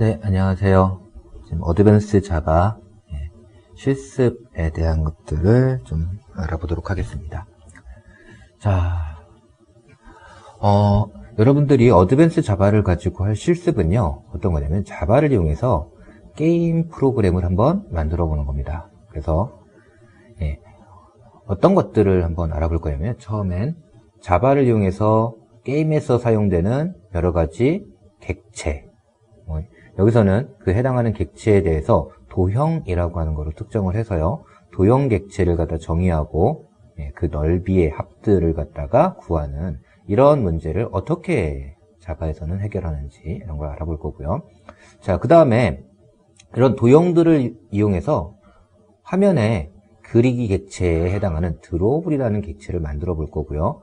네, 안녕하세요. 지금 어드밴스 자바 실습에 대한 것들을 좀 알아보도록 하겠습니다. 자, 여러분들이 어드밴스 자바를 가지고 할 실습은요, 어떤 거냐면 자바를 이용해서 게임 프로그램을 한번 만들어 보는 겁니다. 그래서 어떤 것들을 한번 알아볼 거냐면, 처음엔 자바를 이용해서 게임에서 사용되는 여러 가지 객체, 여기서는 그 해당하는 객체에 대해서 도형이라고 하는 거로 특정을 해서요, 도형 객체를 갖다 정의하고 그 넓이의 합들을 갖다가 구하는 이런 문제를 어떻게 자바에서는 해결하는지 이런 걸 알아볼 거고요. 자, 그 다음에 이런 도형들을 이용해서 화면에 그리기 객체에 해당하는 드로블이라는 객체를 만들어 볼 거고요.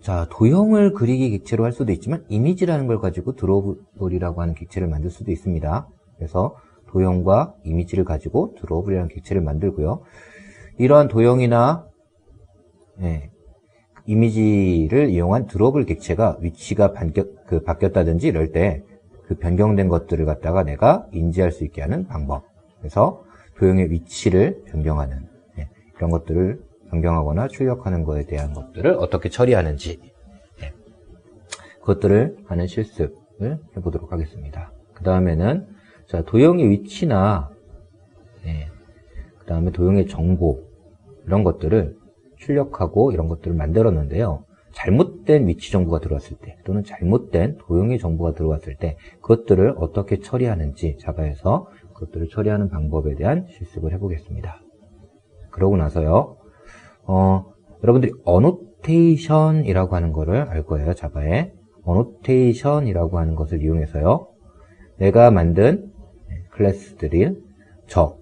자, 도형을 그리기 객체로 할 수도 있지만 이미지라는 걸 가지고 드로블이라고 하는 객체를 만들 수도 있습니다. 그래서 도형과 이미지를 가지고 드로블이라는 객체를 만들고요. 이러한 도형이나 이미지를 이용한 드로블 객체가 위치가 바뀌었다든지 이럴 때 그 변경된 것들을 갖다가 내가 인지할 수 있게 하는 방법. 그래서 도형의 위치를 변경하는 이런 것들을 변경하거나 출력하는 것에 대한 것들을 어떻게 처리하는지 그것들을 하는 실습을 해보도록 하겠습니다. 그 다음에는 자, 도형의 위치나 그 다음에 도형의 정보 이런 것들을 출력하고 이런 것들을 만들었는데요. 잘못된 위치 정보가 들어왔을 때 또는 잘못된 도형의 정보가 들어왔을 때 그것들을 어떻게 처리하는지 자바에서 그것들을 처리하는 방법에 대한 실습을 해보겠습니다. 그러고 나서요. 여러분들이 어노테이션이라고 하는 거를 알 거예요. 자바에 어노테이션이라고 하는 것을 이용해서요, 내가 만든 클래스들이 적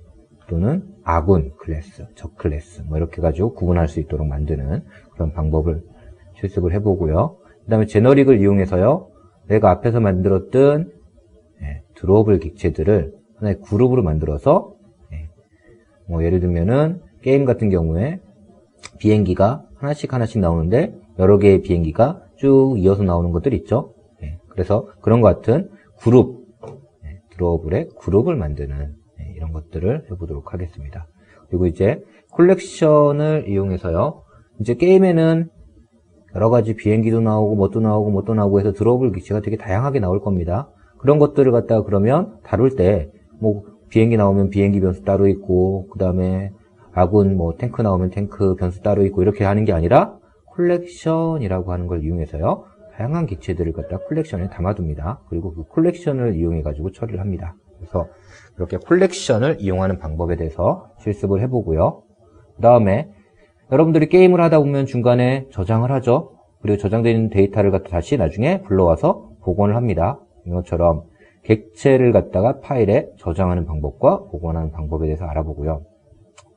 또는 아군 클래스, 적 클래스 이렇게 가지고 구분할 수 있도록 만드는 그런 방법을 실습을 해보고요. 그 다음에 제너릭을 이용해서요, 내가 앞에서 만들었던 드로블 객체들을 하나의 그룹으로 만들어서 예를 들면은 게임 같은 경우에 비행기가 하나씩 나오는데 여러 개의 비행기가 쭉 이어서 나오는 것들 있죠. 그래서 그런 것 같은 그룹, 드로블의 그룹을 만드는 이런 것들을 해보도록 하겠습니다. 그리고 이제 콜렉션을 이용해서요, 이제 게임에는 여러 가지 비행기도 나오고 뭣도 나오고 해서 드로블 객체가 되게 다양하게 나올 겁니다. 그런 것들을 갖다가 그러면 다룰 때 비행기 나오면 비행기 변수 따로 있고, 그 다음에 아군 탱크 나오면 탱크 변수 따로 있고 이렇게 하는 게 아니라 콜렉션이라고 하는 걸 이용해서요, 다양한 객체들을 갖다 콜렉션에 담아둡니다. 그리고 그 콜렉션을 이용해 가지고 처리를 합니다. 그래서 이렇게 콜렉션을 이용하는 방법에 대해서 실습을 해보고요. 그 다음에 여러분들이 게임을 하다 보면 중간에 저장을 하죠. 그리고 저장된 데이터를 갖다 다시 나중에 불러와서 복원을 합니다. 이것처럼 객체를 갖다가 파일에 저장하는 방법과 복원하는 방법에 대해서 알아보고요.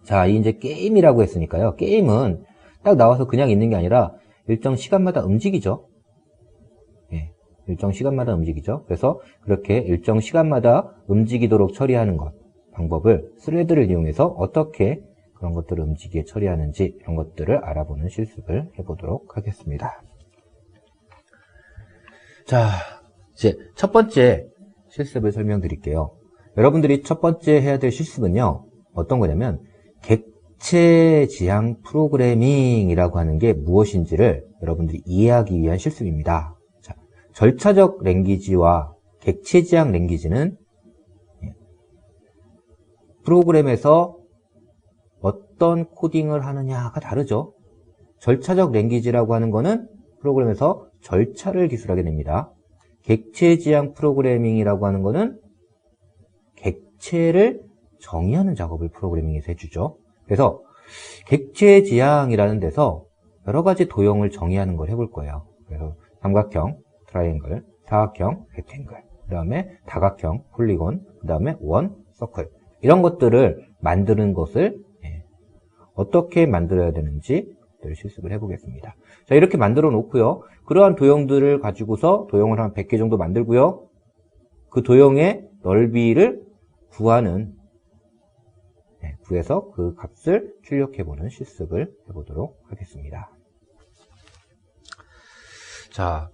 자, 이제 게임이라고 했으니까요. 게임은 딱 나와서 그냥 있는 게 아니라 일정 시간마다 움직이죠. 일정 시간마다 움직이죠. 그래서 그렇게 일정 시간마다 움직이도록 처리하는 것, 방법을 스레드를 이용해서 어떻게 그런 것들을 움직이게 처리하는지 이런 것들을 알아보는 실습을 해보도록 하겠습니다. 자, 이제 첫 번째 실습을 설명드릴게요. 여러분들이 첫 번째 해야 될 실습은요, 어떤 거냐면 객체 지향 프로그래밍이라고 하는 게 무엇인지를 여러분들이 이해하기 위한 실습입니다. 자, 절차적 랭귀지와 객체 지향 랭귀지는 프로그램에서 어떤 코딩을 하느냐가 다르죠. 절차적 랭귀지라고 하는 거는 프로그램에서 절차를 기술하게 됩니다. 객체 지향 프로그래밍이라고 하는 거는 객체를 정의하는 작업을 프로그래밍에서 해주죠. 그래서 객체 지향이라는 데서 여러 가지 도형을 정의하는 걸 해볼 거예요. 그래서 삼각형, 트라이앵글, 사각형, 렉탱글, 그 다음에 다각형, 폴리곤, 그 다음에 원, 서클 이런 것들을 만드는 것을 어떻게 만들어야 되는지 실습을 해보겠습니다. 자, 이렇게 만들어 놓고요. 그러한 도형들을 가지고서 도형을 한 100개 정도 만들고요. 그 도형의 넓이를 구해서 그 값을 출력해보는 실습을 해보도록 하겠습니다. 자,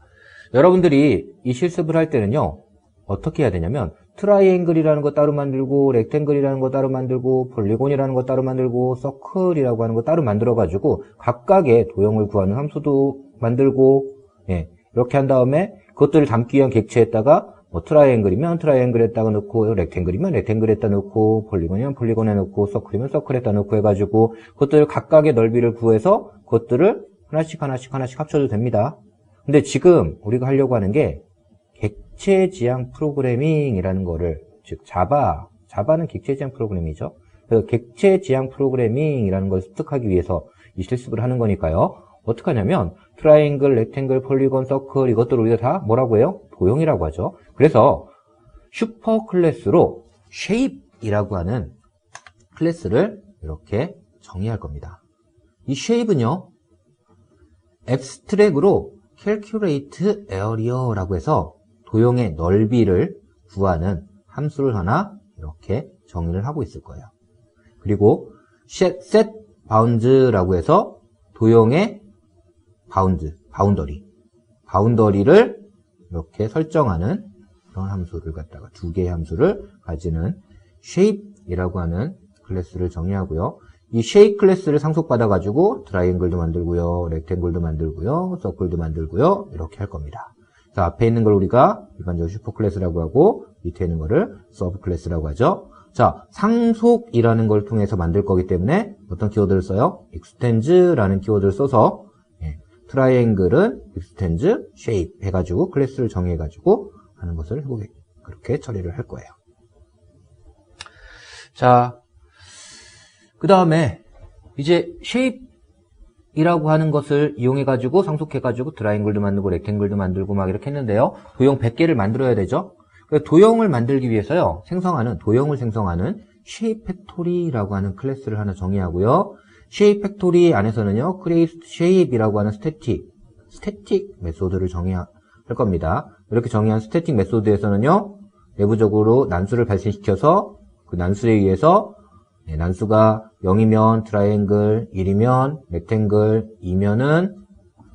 여러분들이 이 실습을 할 때는요, 어떻게 해야 되냐면 트라이앵글이라는 거 따로 만들고, 렉탱글이라는 거 따로 만들고, 폴리곤이라는 거 따로 만들고, 서클이라고 하는 거 따로 만들어가지고, 각각의 도형을 구하는 함수도 만들고, 예, 이렇게 한 다음에 그것들을 담기 위한 객체에다가, 뭐 트라이앵글이면 트라이앵글에다가 넣고, 렉탱글이면 렉탱글에다 넣고, 폴리곤이면 폴리곤에 넣고, 서클이면 서클에다 넣고 해가지고, 그것들 각각의 넓이를 구해서, 그것들을 하나씩 합쳐도 됩니다. 근데 지금 우리가 하려고 하는 게, 객체 지향 프로그래밍이라는 거를, 즉 자바는 객체 지향 프로그래밍이죠. 그래서 객체 지향 프로그래밍이라는 걸 습득하기 위해서 이 실습을 하는 거니까요. 어떻게 하냐면 트라이앵글, 렉탱글, 폴리곤, 서클 이것들을 우리가 다 뭐라고 해요? 도형이라고 하죠. 그래서 슈퍼 클래스로 shape이라고 하는 클래스를 이렇게 정의할 겁니다. 이 shape은요, abstract으로 calculate area라고 해서 도형의 넓이를 구하는 함수를 하나 이렇게 정의를 하고 있을 거예요. 그리고 set bounds라고 해서 도형의 바운더리를 이렇게 설정하는 그런 함수를 갖다가 두 개의 함수를 가지는 shape이라고 하는 클래스를 정의하고요. 이 shape 클래스를 상속받아가지고 트라이앵글도 만들고요, 렉탱글도 만들고요, 서클도 만들고요, 이렇게 할 겁니다. 자, 앞에 있는 걸 우리가 일반적으로 슈퍼 클래스라고 하고 밑에 있는 거를 서브 클래스라고 하죠. 자, 상속이라는 걸 통해서 만들 거기 때문에 어떤 키워드를 써요? extend라는 키워드를 써서 트라이앵글은 extend, shape 해가지고 클래스를 정해가지고 하는 것을 그렇게 처리를 할 거예요. 자, 그 다음에 이제 shape이라고 하는 것을 이용해가지고 상속해가지고 트라이앵글도 만들고 렉탱글도 만들고 막 이렇게 했는데요. 도형 100개를 만들어야 되죠. 도형을 만들기 위해서요. 도형을 생성하는 shape factory라고 하는 클래스를 하나 정의하고요. shape factory 안에서는요. create shape이라고 하는 static 메소드를 정의할 겁니다. 이렇게 정의한 static 메소드에서는요. 내부적으로 난수를 발생시켜서 그 난수에 의해서 난수가 0이면 트라이앵글, 1이면 렉탱글, 2면은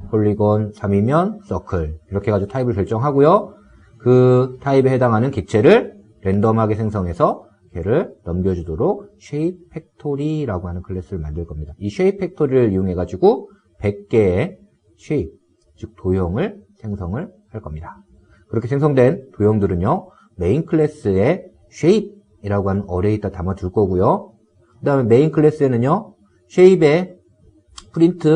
폴리곤, 3이면 서클 이렇게 해가지고 타입을 결정하고요. 그 타입에 해당하는 객체를 랜덤하게 생성해서 걔를 넘겨주도록 shape factory라고 하는 클래스를 만들 겁니다. 이 shape factory를 이용해가지고 100개의 shape, 즉 도형을 생성을 할 겁니다. 그렇게 생성된 도형들은요, 메인 클래스에 shape이라고 하는 어레이에다 담아둘 거고요. 그 다음에 메인 클래스에는요, shape에 print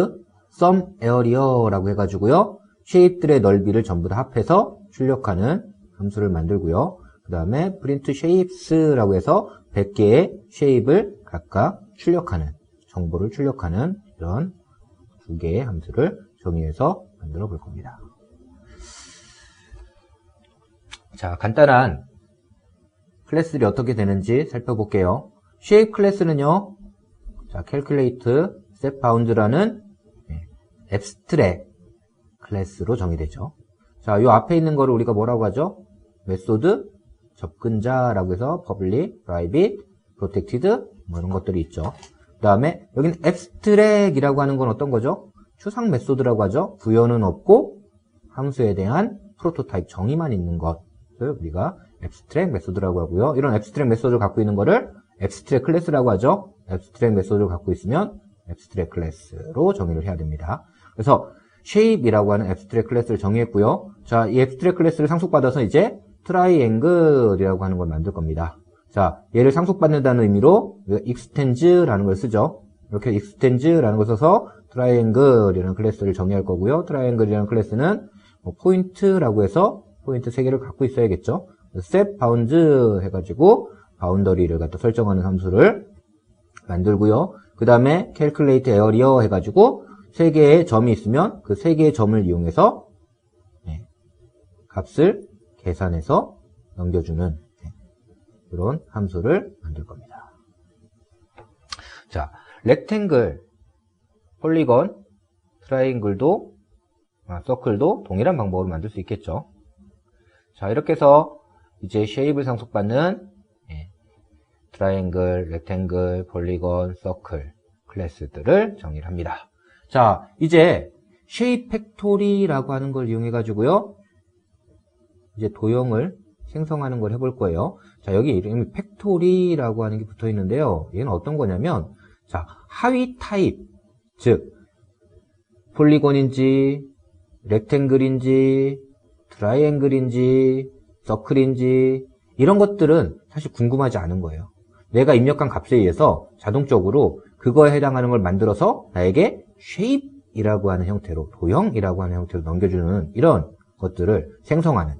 sum area라고 해가지고요, shape들의 넓이를 전부 다 합해서 출력하는 함수를 만들고요. 그 다음에 print shapes라고 해서 100개의 shape을 각각 정보를 출력하는 이런 두 개의 함수를 정의해서 만들어 볼 겁니다. 자, 간단한 클래스들이 어떻게 되는지 살펴볼게요. shape 클래스는요, 자, calculate set bounds라는 abstract 클래스로 정의되죠. 자, 요 앞에 있는 거를 우리가 뭐라고 하죠? 메소드 접근자라고 해서 public, private, protected 뭐 이런 것들이 있죠. 그 다음에 여기는 abstract이라고 하는 건 어떤 거죠? 추상 메소드라고 하죠. 부여는 없고 함수에 대한 프로토타입 정의만 있는 것을 우리가 abstract 메소드라고 하고요. 이런 abstract 메소드를 갖고 있는 거를 abstract 클래스라고 하죠. abstract 메소드를 갖고 있으면 abstract 클래스로 정의를 해야 됩니다. 그래서 shape이라고 하는 abstract 클래스를 정의했고요. 자, 이 abstract 클래스를 상속받아서 이제 triangle이라고 하는 걸 만들 겁니다. 자, 얘를 상속받는다는 의미로 extend라는 걸 쓰죠. 이렇게 extend라는 걸 써서 triangle이라는 클래스를 정의할 거고요. triangle이라는 클래스는 포인트라고 해서 포인트 3개를 갖고 있어야겠죠. set bounds 해가지고 바운더리를 갖다 설정하는 함수를 만들고요. 그 다음에 calculate area 해가지고 3개의 점이 있으면 그 3개의 점을 이용해서 값을 계산해서 넘겨주는 그런 함수를 만들 겁니다. 자, 렉탱글, 폴리건, 트라이앵글도, 서클도 동일한 방법으로 만들 수 있겠죠. 자, 이렇게 해서 이제 쉐입을 상속받는 트라이앵글, 렉탱글, 폴리건, 서클 클래스들을 정의를 합니다. 자, 이제 쉐입 팩토리라고 하는 걸 이용해 가지고요. 이제 도형을 생성하는 걸 해볼 거예요. 자, 여기 이름이 팩토리라고 하는 게 붙어 있는데요. 얘는 어떤 거냐면, 자, 하위 타입, 즉, 폴리곤인지, 렉탱글인지, 트라이앵글인지, 서클인지, 이런 것들은 사실 궁금하지 않은 거예요. 내가 입력한 값에 의해서 자동적으로 그거에 해당하는 걸 만들어서 나에게 shape이라고 하는 형태로, 도형이라고 하는 형태로 넘겨주는 이런 것들을 생성하는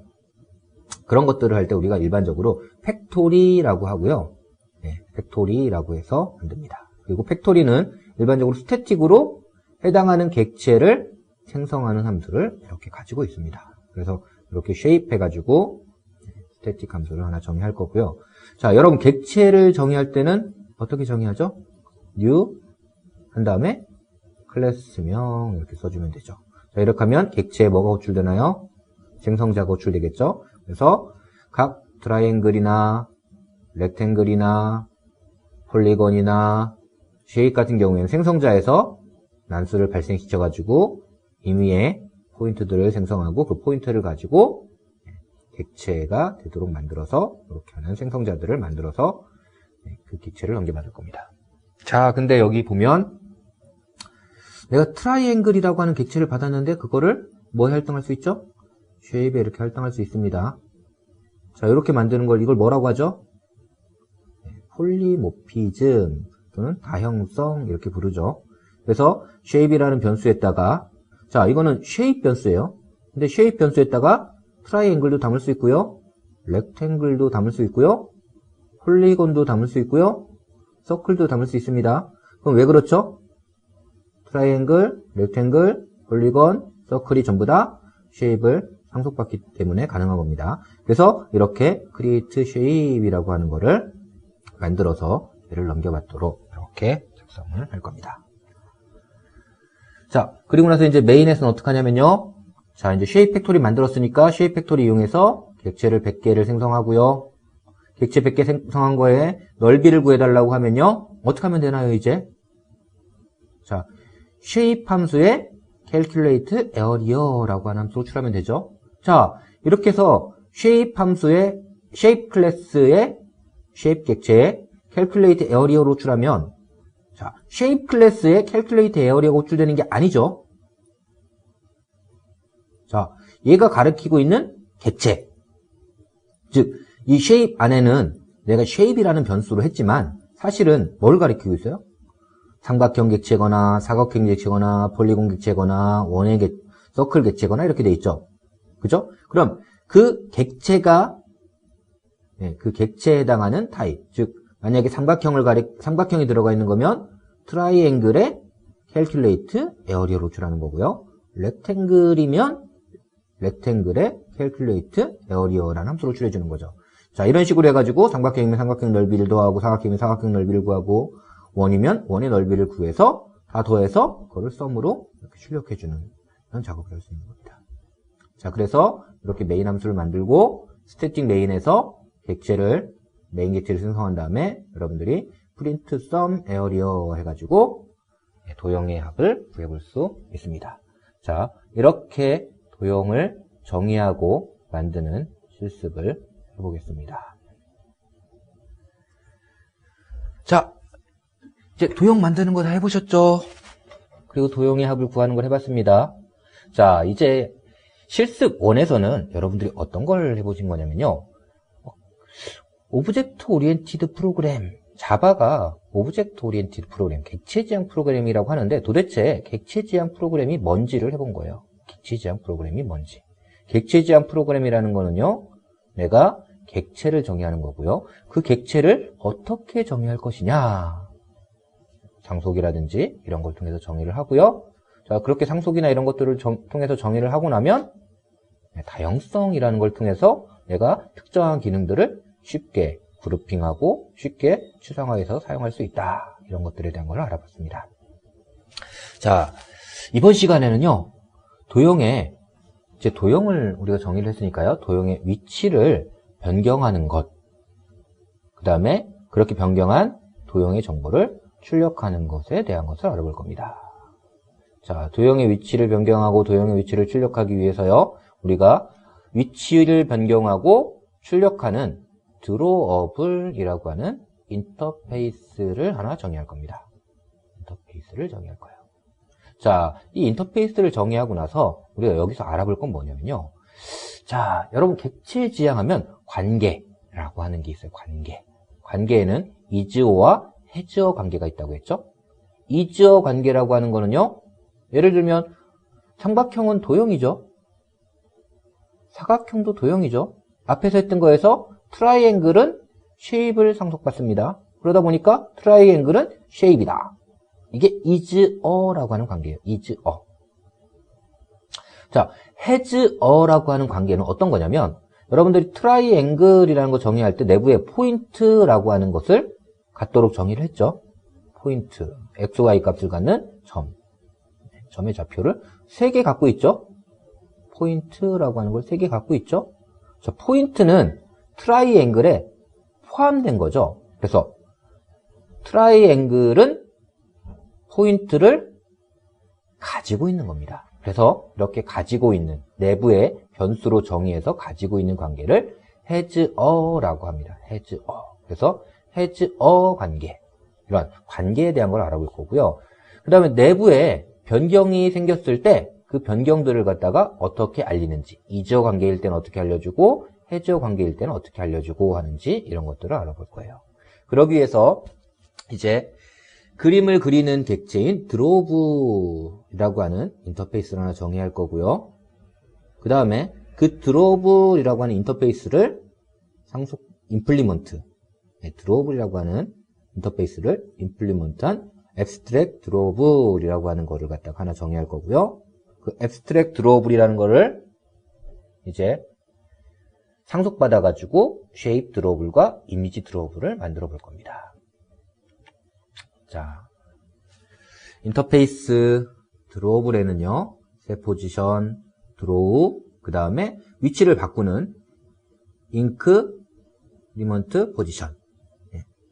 그런 것들을 할 때 우리가 일반적으로 팩토리라고 하고요. 네, 팩토리라고 해서 만듭니다. 그리고 팩토리는 일반적으로 스태틱으로 해당하는 객체를 생성하는 함수를 이렇게 가지고 있습니다. 그래서 이렇게 shape 해가지고 스태틱 함수를 하나 정의할 거고요. 자, 여러분 객체를 정의할 때는 어떻게 정의하죠? new 한 다음에 클래스명 이렇게 써주면 되죠. 자, 이렇게 하면 객체에 뭐가 호출되나요? 생성자가 호출되겠죠. 그래서 각 트라이앵글이나 렉탱글이나 폴리곤이나 쉐입 같은 경우에는 생성자에서 난수를 발생시켜가지고 임의의 포인트들을 생성하고 그 포인트를 가지고 객체가 되도록 만들어서 이렇게 하는 생성자들을 만들어서 그 객체를 넘겨받을 겁니다. 자, 근데 여기 보면 내가 트라이앵글이라고 하는 객체를 받았는데 그거를 뭐에 할당할 수 있죠? 쉐입에 이렇게 할당할 수 있습니다. 자, 이렇게 만드는 걸 이걸 뭐라고 하죠? 폴리모피즘 또는 다형성 이렇게 부르죠. 그래서 쉐입이라는 변수에다가 자, 이거는 쉐입 변수예요. 근데 쉐입 변수에다가 트라이앵글도 담을 수 있고요. 렉탱글도 담을 수 있고요. 폴리곤도 담을 수 있고요. 서클도 담을 수 있습니다. 그럼 왜 그렇죠? 트라이앵글, 렉탱글, 폴리곤, 서클이 전부 다 쉐입을 상속받기 때문에 가능한 겁니다. 그래서 이렇게 create shape이라고 하는 거를 만들어서 얘를 넘겨받도록 이렇게 작성을 할 겁니다. 자, 그리고 나서 이제 메인에서는 어떻게 하냐면요. 자, 이제 shape 팩토리 만들었으니까 shape 팩토리 이용해서 객체를 100개를 생성하고요. 객체 100개 생성한 거에 넓이를 구해달라고 하면요. 어떻게 하면 되나요, 이제? 자, shape 함수에 calculate area라고 하는 함수를 호출하면 되죠. 자, 이렇게 해서 shape 함수에 shape 클래스의 shape 객체에 calculate area로 호출하면 자, shape 클래스에 calculate area가 호출되는 게 아니죠. 자, 얘가 가리키고 있는 객체. 즉, 이 shape 안에는 내가 shape이라는 변수로 했지만 사실은 뭘 가리키고 있어요? 삼각형 객체거나 사각형 객체거나 폴리곤 객체거나 원의 서클 객체거나 이렇게 돼 있죠. 그죠? 그럼 그 객체가 그 객체에 해당하는 타입. 즉 만약에 삼각형이 들어가 있는 거면 트라이앵글에 calculate area로 호출하는 거고요. 렉탱글이면 렉탱글에 calculate area라는 함수를 호출해 주는 거죠. 자, 이런 식으로 해가지고 삼각형이면 삼각형 넓이를 더하고 사각형이면 사각형 넓이를 구하고 원이면 원의 넓이를 구해서 다 더해서 그거를 썸으로 이렇게 출력해주는 이런 작업을 할 수 있는 겁니다. 자, 그래서 이렇게 메인 함수를 만들고 스태틱 메인에서 메인 객체를 생성한 다음에 여러분들이 print sum area 해가지고 도형의 합을 구해볼 수 있습니다. 자, 이렇게 도형을 정의하고 만드는 실습을 해보겠습니다. 자, 이제 도형 만드는 거 다 해보셨죠? 그리고 도형의 합을 구하는 걸 해봤습니다. 자, 이제 실습 1에서는 여러분들이 어떤 걸 해보신 거냐면요. 오브젝트 오리엔티드 프로그램, 자바가 오브젝트 오리엔티드 프로그램, 객체 지향 프로그램이라고 하는데 도대체 객체 지향 프로그램이 뭔지를 해본 거예요. 객체 지향 프로그램이 뭔지. 객체 지향 프로그램이라는 거는요, 내가 객체를 정의하는 거고요. 그 객체를 어떻게 정의할 것이냐. 상속이라든지 이런 걸 통해서 정의를 하고요. 자, 그렇게 상속이나 이런 것들을 통해서 정의를 하고 나면 다형성이라는 걸 통해서 내가 특정한 기능들을 쉽게 그룹핑하고 쉽게 추상화해서 사용할 수 있다. 이런 것들에 대한 걸 알아봤습니다. 자, 이번 시간에는요. 도형을 우리가 정의를 했으니까요. 도형의 위치를 변경하는 것, 그 다음에 그렇게 변경한 도형의 정보를 출력하는 것에 대한 것을 알아볼 겁니다. 자, 도형의 위치를 변경하고 도형의 위치를 출력하기 위해서요. 우리가 위치를 변경하고 출력하는 드로어블이라고 하는 인터페이스를 하나 정의할 겁니다. 인터페이스를 정의할 거예요. 자, 이 인터페이스를 정의하고 나서 우리가 여기서 알아볼 건 뭐냐면요. 자, 여러분 객체 지향하면 관계라고 하는 게 있어요. 관계. 관계에는 is어와 has어 관계가 있다고 했죠. is어 관계라고 하는 거는요. 예를 들면 삼각형은 도형이죠. 사각형도 도형이죠. 앞에서 했던 거에서 트라이앵글은 쉐입을 상속받습니다. 그러다 보니까 트라이앵글은 쉐입이다. 이게 is어라고 하는 관계예요. is어. 자, has어라고 하는 관계는 어떤 거냐면 여러분들이 트라이앵글이라는 거 정의할 때 내부에 포인트라고 하는 것을 갖도록 정의를 했죠. 포인트, x, y 값을 갖는 점. 점의 좌표를 3개 갖고 있죠. 포인트라고 하는 걸 3개 갖고 있죠. 자, 포인트는 트라이앵글에 포함된 거죠. 그래서 트라이앵글은 포인트를 가지고 있는 겁니다. 그래서 이렇게 가지고 있는 내부의 변수로 정의해서 가지고 있는 관계를 has어라고 합니다. has어. 그래서 has어 관계. 이런 관계에 대한 걸 알아볼 거고요. 그 다음에 내부에 변경이 생겼을 때 그 변경들을 갖다가 어떻게 알리는지, is어 관계일 때는 어떻게 알려주고 has어 관계일 때는 어떻게 알려주고 하는지 이런 것들을 알아볼 거예요. 그러기 위해서 이제 그림을 그리는 객체인 드로브라고 하는 인터페이스를 하나 정의할 거고요. 그 다음에 그 드로브라고 하는 인터페이스를 임플리먼트, 드로브라고 하는 인터페이스를 임플리먼트한 abstract drawable이라고 하는 거를 갖다가 하나 정의할 거고요. 그 abstract drawable이라는 거를 이제 상속받아가지고 shape drawable과 image drawable을 만들어 볼 겁니다. 자, 인터페이스 드로우블에는요, 셋 포지션, 드로우, 그 다음에 위치를 바꾸는 인크리먼트 포지션,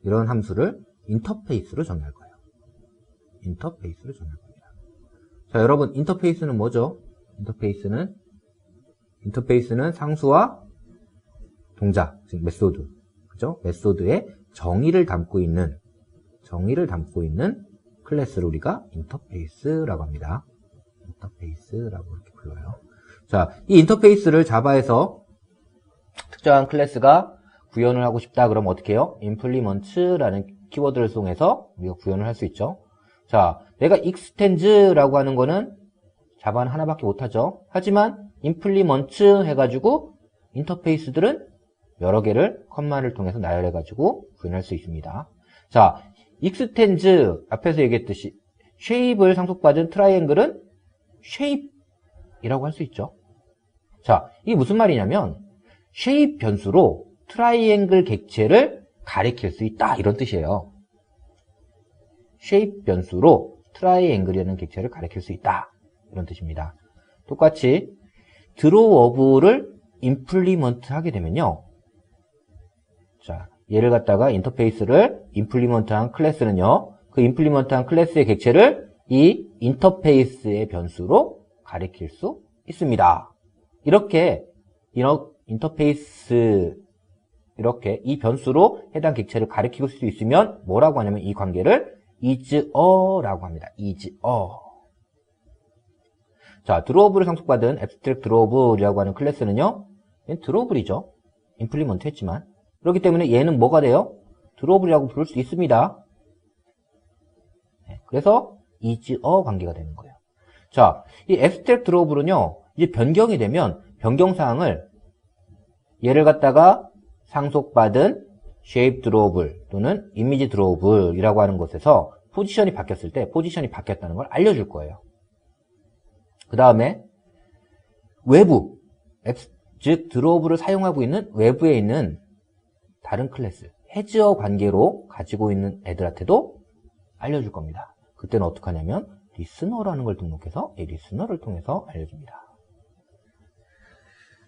이런 함수를 인터페이스로 정의할 거예요. 인터페이스로 정의할 겁니다. 자, 여러분, 인터페이스는 뭐죠? 인터페이스는 상수와 동작, 즉 메소드, 그죠? 메소드의 정의를 담고 있는 클래스를 우리가 인터페이스라고 합니다. 인터페이스라고 이렇게 불러요. 자, 이 인터페이스를 자바에서 특정한 클래스가 구현을 하고 싶다 그러면 어떻게 해요? implement라는 키워드를 통해서 우리가 구현을 할 수 있죠. 자, 내가 extend라고 하는 거는 자바는 하나밖에 못하죠. 하지만 implement 해가지고 인터페이스들은 여러 개를 컴마를 통해서 나열해가지고 구현할 수 있습니다. 자, extend 앞에서 얘기했듯이 shape을 상속받은 트라이앵글은 shape이라고 할 수 있죠. 자, 이게 무슨 말이냐면 shape 변수로 트라이앵글 객체를 가리킬 수 있다 이런 뜻이에요. shape 변수로 트라이앵글이라는 객체를 가리킬 수 있다 이런 뜻입니다. 똑같이 drawable을 implement 하게 되면요. 자, 얘를 갖다가 인터페이스를 임플리먼트한 클래스는요. 그 임플리먼트한 클래스의 객체를 이 인터페이스의 변수로 가리킬 수 있습니다. 이렇게 인터페이스 이렇게 이 변수로 해당 객체를 가리킬 수 있으면 뭐라고 하냐면 이 관계를 is어라고 합니다. is어. 자, 드로우블을 상속받은 abstract drawable이라고 하는 클래스는요. 얘는 드로우블이죠. 임플리먼트 했지만. 그렇기 때문에 얘는 뭐가 돼요? 드로우블이라고 부를 수 있습니다. 그래서 is어 관계가 되는 거예요. 자, 이 abstract drawable은요. 이제 변경이 되면 변경사항을 얘를 갖다가 상속받은 shape drawable 또는 image drawable이라고 하는 곳에서 포지션이 바뀌었을 때 포지션이 바뀌었다는 걸 알려줄 거예요. 그 다음에 외부, 즉 drawable을 사용하고 있는 외부에 있는 다른 클래스, has어 관계로 가지고 있는 애들한테도 알려줄 겁니다. 그때는 어떻게 하냐면 listener라는 걸 등록해서 이 listener를 통해서 알려줍니다.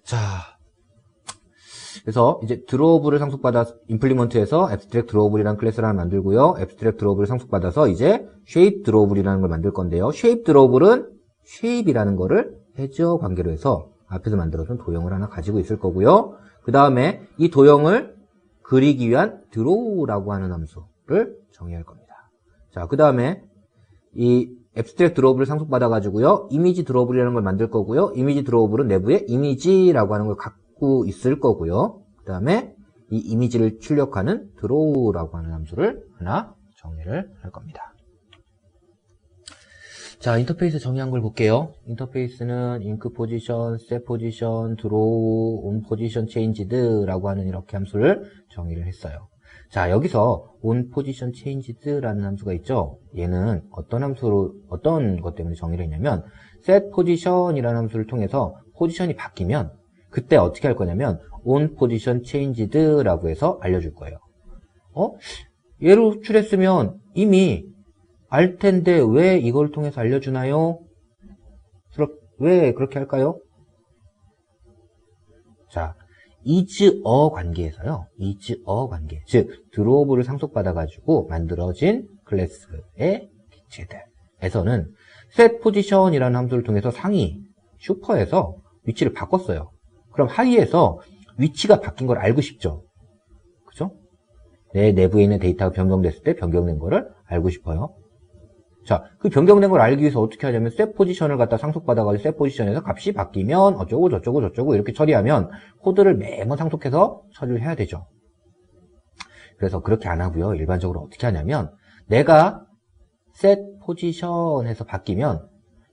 자, 그래서 이제 drawable을 상속받아 implement에서 abstract drawable이라는 클래스를 하나 만들고요. abstract drawable을 상속받아서 이제 shape drawable이라는 걸 만들 건데요. shape drawable은 shape이라는 거를 has어 관계로 해서 앞에서 만들어준 도형을 하나 가지고 있을 거고요. 그 다음에 이 도형을 그리기 위한 draw라고 하는 함수를 정의할 겁니다. 자, 그 다음에 이 abstract draw를 상속받아가지고요, 이미지 draw이라는 걸 만들 거고요, 이미지 draw는 내부에 이미지라고 하는 걸 갖고 있을 거고요, 그 다음에 이 이미지를 출력하는 draw라고 하는 함수를 하나 정의를 할 겁니다. 자, 인터페이스 정의한 걸 볼게요. 인터페이스는 ink position, set position, draw, on position changed라고 하는 이렇게 함수를 정의를 했어요. 자, 여기서 on position changed라는 함수가 있죠. 얘는 어떤 함수로, 어떤 것 때문에 정의를 했냐면 set position이라는 함수를 통해서 포지션이 바뀌면 그때 어떻게 할 거냐면 on position changed라고 해서 알려줄 거예요. 얘로 추렸으면 이미 알 텐데 왜 이걸 통해서 알려주나요? 왜 그렇게 할까요? 자, is a 관계에서요. is a 관계. 즉, draw를 상속받아가지고 만들어진 클래스의 객체들에서는 set position이라는 함수를 통해서 상위, 슈퍼에서 위치를 바꿨어요. 그럼 하위에서 위치가 바뀐 걸 알고 싶죠? 그죠? 내 내부에 있는 데이터가 변경됐을 때 변경된 거를 알고 싶어요. 자, 그 변경된 걸 알기 위해서 어떻게 하냐면 set position을 갖다 상속받아가지고 set position에서 값이 바뀌면 어쩌고 저쩌고 저쩌고 이렇게 처리하면 코드를 매번 상속해서 처리를 해야 되죠. 그래서 그렇게 안 하고요. 일반적으로 어떻게 하냐면 내가 set position에서 바뀌면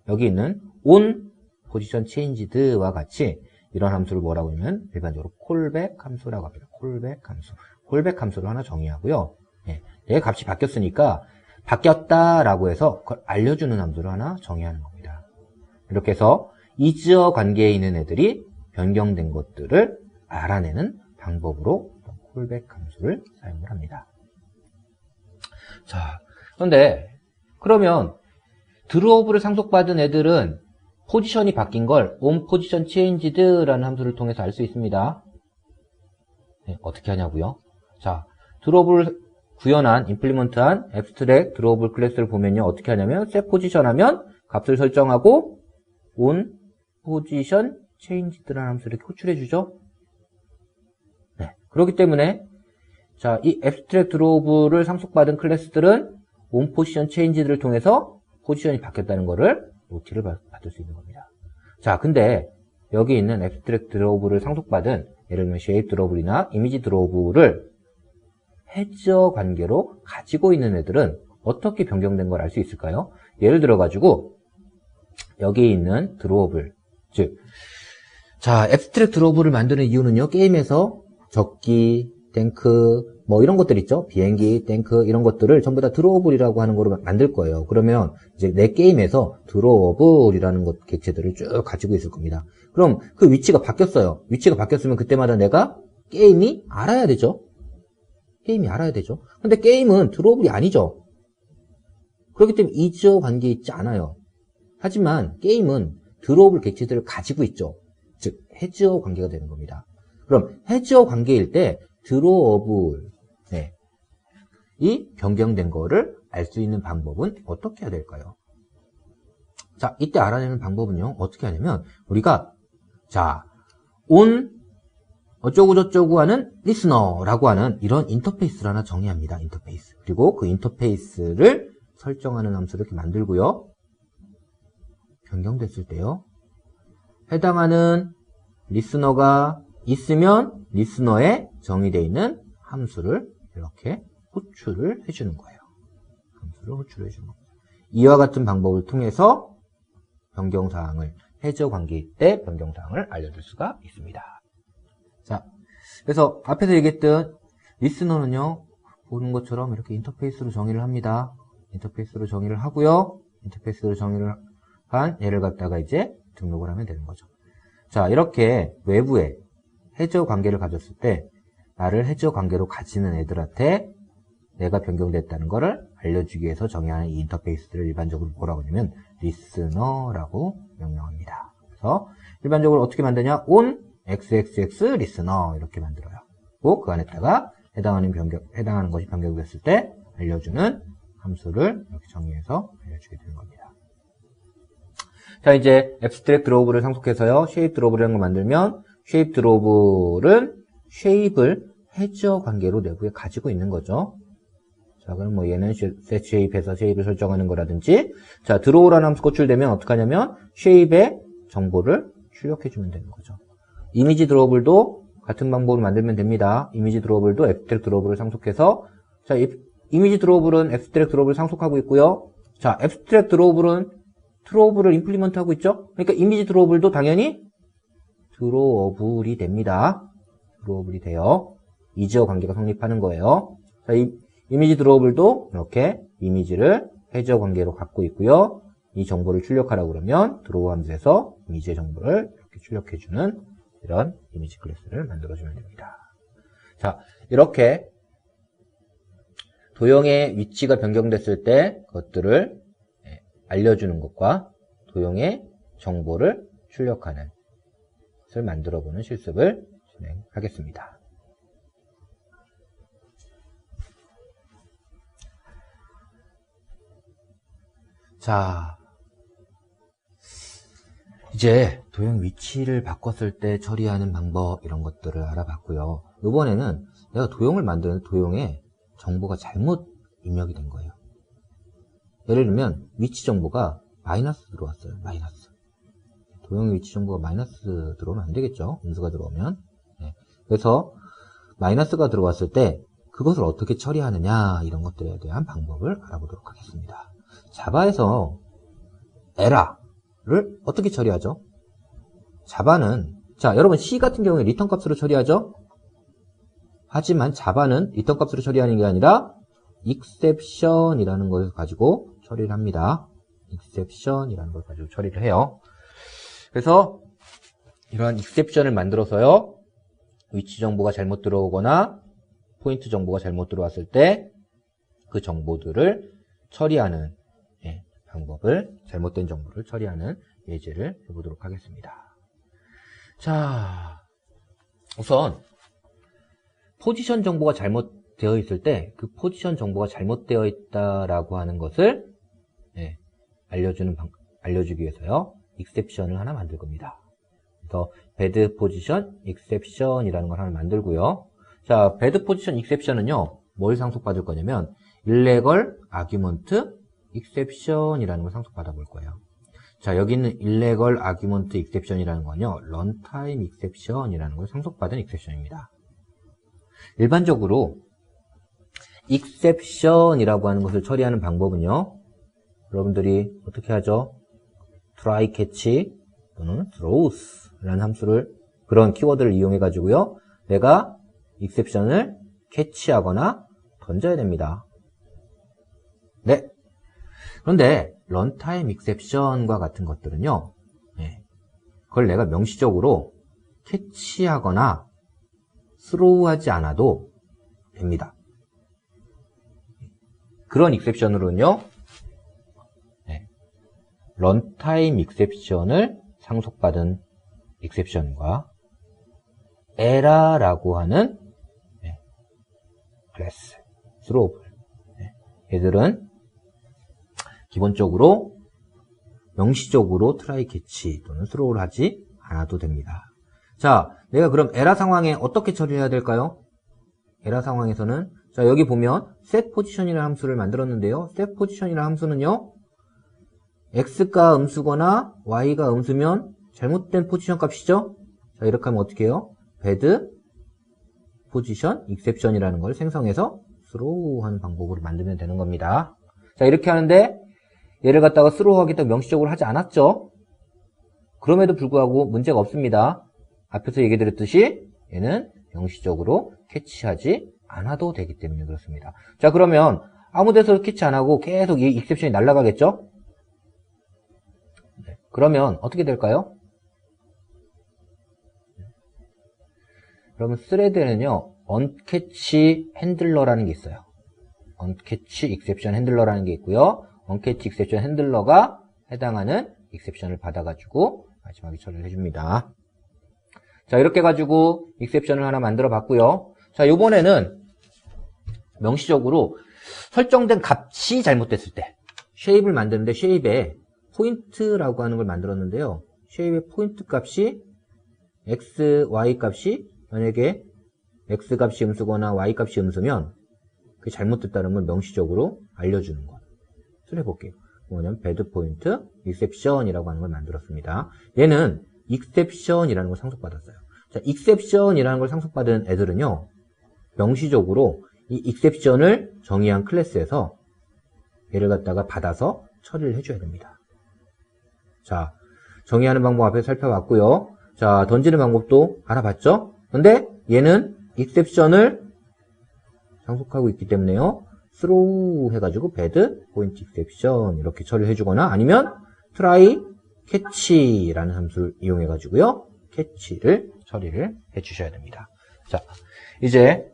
여기 있는 on position changed와 같이 이런 함수를 뭐라고 하면 일반적으로 callback 함수라고 합니다. callback 함수. callback 함수를 하나 정의하고요. 내 값이 바뀌었으니까 바뀌었다라고 해서 그걸 알려주는 함수를 하나 정의하는 겁니다. 이렇게 해서 is 관계에 있는 애들이 변경된 것들을 알아내는 방법으로 callback 함수를 사용을 합니다. 자, 그런데 그러면 draw를 상속받은 애들은 포지션이 바뀐 걸 on position changed라는 함수를 통해서 알 수 있습니다. 어떻게 하냐고요? 자, draw를 구현한, 임플리먼트한 abstract drawable 클래스를 보면요. 어떻게 하냐면 set position 하면 값을 설정하고 on position changed라는 함수를 이렇게 호출해 주죠. 네. 그렇기 때문에 자, 이 abstract drawable을 상속받은 클래스들은 on position changed를 통해서 포지션이 바뀌었다는 거를 노티를 받을 수 있는 겁니다. 자, 근데 여기 있는 abstract drawable을 상속받은 예를 들면 shape drawable이나 image drawable을 해저 관계로 가지고 있는 애들은 어떻게 변경된 걸 알 수 있을까요? 예를 들어가지고 여기에 있는 drawable, 즉, 자, abstract drawable을 만드는 이유는요, 게임에서 적기, 탱크, 뭐 이런 것들 있죠? 비행기, 탱크 이런 것들을 전부 다 drawable이라고 하는 거로 만들 거예요. 그러면 이제 내 게임에서 drawable이라는 것 객체들을 쭉 가지고 있을 겁니다. 그럼 그 위치가 바뀌었어요. 위치가 바뀌었으면 그때마다 내가 게임이 알아야 되죠. 게임이 알아야 되죠. 근데 게임은 drawable이 아니죠. 그렇기 때문에 is 관계에 있지 않아요. 하지만 게임은 drawable 객체들을 가지고 있죠. 즉 has 관계가 되는 겁니다. 그럼 has 관계일 때 drawable 이 변경된 거를 알 수 있는 방법은 어떻게 해야 될까요? 자, 이때 알아내는 방법은요. 어떻게 하냐면 우리가 자, on 어쩌고 저쩌고 하는 listener라고 하는 이런 인터페이스를 하나 정의합니다. 인터페이스. 그리고 그 인터페이스를 설정하는 함수를 이렇게 만들고요. 변경됐을 때요. 해당하는 리스너가 있으면 리스너에 정의되어 있는 함수를 이렇게 호출을 해주는 거예요. 함수를 호출해 주는 겁니다. 이와 같은 방법을 통해서 변경사항을 해저 관계일 때 변경사항을 알려줄 수가 있습니다. 자, 그래서 앞에서 얘기했던 리스너는요, 보는 것처럼 이렇게 인터페이스로 정의를 합니다. 인터페이스로 정의를 하고요. 인터페이스로 정의를 한 얘를 갖다가 이제 등록을 하면 되는 거죠. 자, 이렇게 외부에 해저 관계를 가졌을 때 나를 해저 관계로 가지는 애들한테 내가 변경됐다는 거를 알려주기 위해서 정의하는 이 인터페이스들을 일반적으로 뭐라고 하냐면 리스너라고 명명합니다. 그래서 일반적으로 어떻게 만드냐? on xxx 리스너 이렇게 만들어요. 그 안에다가 해당하는 것이 변경됐을 때 알려주는 함수를 이렇게 정의해서 알려주게 되는 겁니다. 자, 이제 abstract drawable을 상속해서요, shape drawable이라는 걸 만들면 shape drawable은 쉐입을 해저 관계로 내부에 가지고 있는 거죠. 자, 그럼 뭐 얘는 set shape에서 쉐입을 설정하는 거라든지, 자, 드로우라는 함수 호출되면 어떻게 하냐면 쉐입의 정보를 출력해 주면 되는 거죠. 이미지 드로우블도 같은 방법으로 만들면 됩니다. 이미지 드로우블도 앱스트랙트 드로우블을 상속해서, 자, 이미지 드로우블은 앱스트랙트 드로우블을 상속하고 있고요. 자, 앱스트랙트 드로우블은 드로우블을 임플리먼트 하고 있죠. 그러니까 이미지 드로우블도 당연히 드로우블이 됩니다. 드로우블이 돼요. 이지어 관계가 성립하는 거예요. 자, 이미지 드로우블도 이렇게 이미지를 해저 관계로 갖고 있고요. 이 정보를 출력하라고 그러면 드로우 함수에서 이미지의 정보를 이렇게 출력해주는 이런 이미지 클래스를 만들어주면 됩니다. 자, 이렇게 도형의 위치가 변경됐을 때 그것들을 알려주는 것과 도형의 정보를 출력하는 것을 만들어보는 실습을 진행하겠습니다. 자, 이제 도형 위치를 바꿨을 때 처리하는 방법 이런 것들을 알아봤고요. 이번에는 내가 도형을 만드는 도형에 정보가 잘못 입력이 된 거예요. 예를 들면 위치 정보가 마이너스 들어왔어요. 마이너스. 도형의 위치 정보가 마이너스 들어오면 안 되겠죠. 음수가 들어오면. 네. 그래서 마이너스가 들어왔을 때 그것을 어떻게 처리하느냐 이런 것들에 대한 방법을 알아보도록 하겠습니다. 자바에서 에러를 어떻게 처리하죠? 자바는, 자, 여러분 C 같은 경우에 리턴 값으로 처리하죠? 하지만 자바는 리턴 값으로 처리하는 게 아니라 exception이라는 것을 가지고 처리를 합니다. exception이라는 걸 가지고 처리를 해요. 그래서 이러한 exception을 만들어서요, 위치 정보가 잘못 들어오거나 포인트 정보가 잘못 들어왔을 때 그 정보들을 처리하는 방법을, 잘못된 정보를 처리하는 예제를 해보도록 하겠습니다. 자, 우선 포지션 정보가 잘못되어 있을 때 그 포지션 정보가 잘못되어 있다라고 하는 것을 알려주기 위해서요, exception을 하나 만들 겁니다. 그래서 bad position exception이라는 걸 하나 만들고요. 자, bad position exception은요, 뭘 상속받을 거냐면 illegal argument exception이라는 걸 상속받아 볼 거예요. 자, 여기 있는 illegal argument exception이라는 건요, runtime exception이라는 걸 상속받은 exception입니다. 일반적으로 exception이라고 하는 것을 처리하는 방법은요, 여러분들이 어떻게 하죠? try catch 또는 throws라는 함수를, 그런 키워드를 이용해 가지고요, 내가 exception을 캐치하거나 던져야 됩니다. 네. 그런데 runtime exception과 같은 것들은요, 그걸 내가 명시적으로 캐치하거나 throw하지 않아도 됩니다. 그런 exception으로는요, runtime exception을 상속받은 exception과 error라고 하는 클래스, throwable, 얘들은 기본적으로 명시적으로 try catch 또는 throw를 하지 않아도 됩니다. 자, 내가 그럼 에러 상황에 어떻게 처리해야 될까요? 에러 상황에서는, 자, 여기 보면 set position이라는 함수를 만들었는데요, set position이라는 함수는요, x가 음수거나 y가 음수면 잘못된 포지션 값이죠? 자, 이렇게 하면 어떻게 해요? bad position exception이라는 걸 생성해서 throw 하는 방법으로 만들면 되는 겁니다. 자, 이렇게 하는데 얘를 갖다가 throw 하겠다고 명시적으로 하지 않았죠? 그럼에도 불구하고 문제가 없습니다. 앞에서 얘기 드렸듯이 얘는 명시적으로 캐치하지 않아도 되기 때문에 그렇습니다. 자, 그러면 아무 데서 캐치 안 하고 계속 이 exception이 날아가겠죠? 그러면 어떻게 될까요? 그러면 스레드에는요, uncatch handler라는 게 있어요. uncatch exception handler라는 게 있고요. uncatch exception handler가 해당하는 exception을 받아가지고 마지막에 처리를 해줍니다. 자, 이렇게 가지고 exception을 하나 만들어 봤고요. 자, 요번에는 명시적으로 설정된 값이 잘못됐을 때 쉐입을 만드는데, 쉐입에 포인트라고 하는 걸 만들었는데요, 쉐입의 포인트 값이 x, y 값이 만약에 x값이 음수거나 y값이 음수면 그게 잘못됐다는 걸 명시적으로 알려주는 것. 해볼게요. 뭐냐면 배드 포인트, 익셉션이라고 하는 걸 만들었습니다. 얘는 익셉션이라는 걸 상속받았어요. 자, 익셉션이라는 걸 상속받은 애들은요, 명시적으로 이 익셉션을 정의한 클래스에서 얘를 갖다가 받아서 처리를 해줘야 됩니다. 자, 정의하는 방법 앞에서 살펴봤고요. 자, 던지는 방법도 알아봤죠? 근데 얘는 익셉션을 상속하고 있기 때문에요. throw 해가지고 bad point exception 이렇게 처리를 해주거나 아니면 try catch라는 함수를 이용해가지고요. catch를 처리를 해주셔야 됩니다. 자, 이제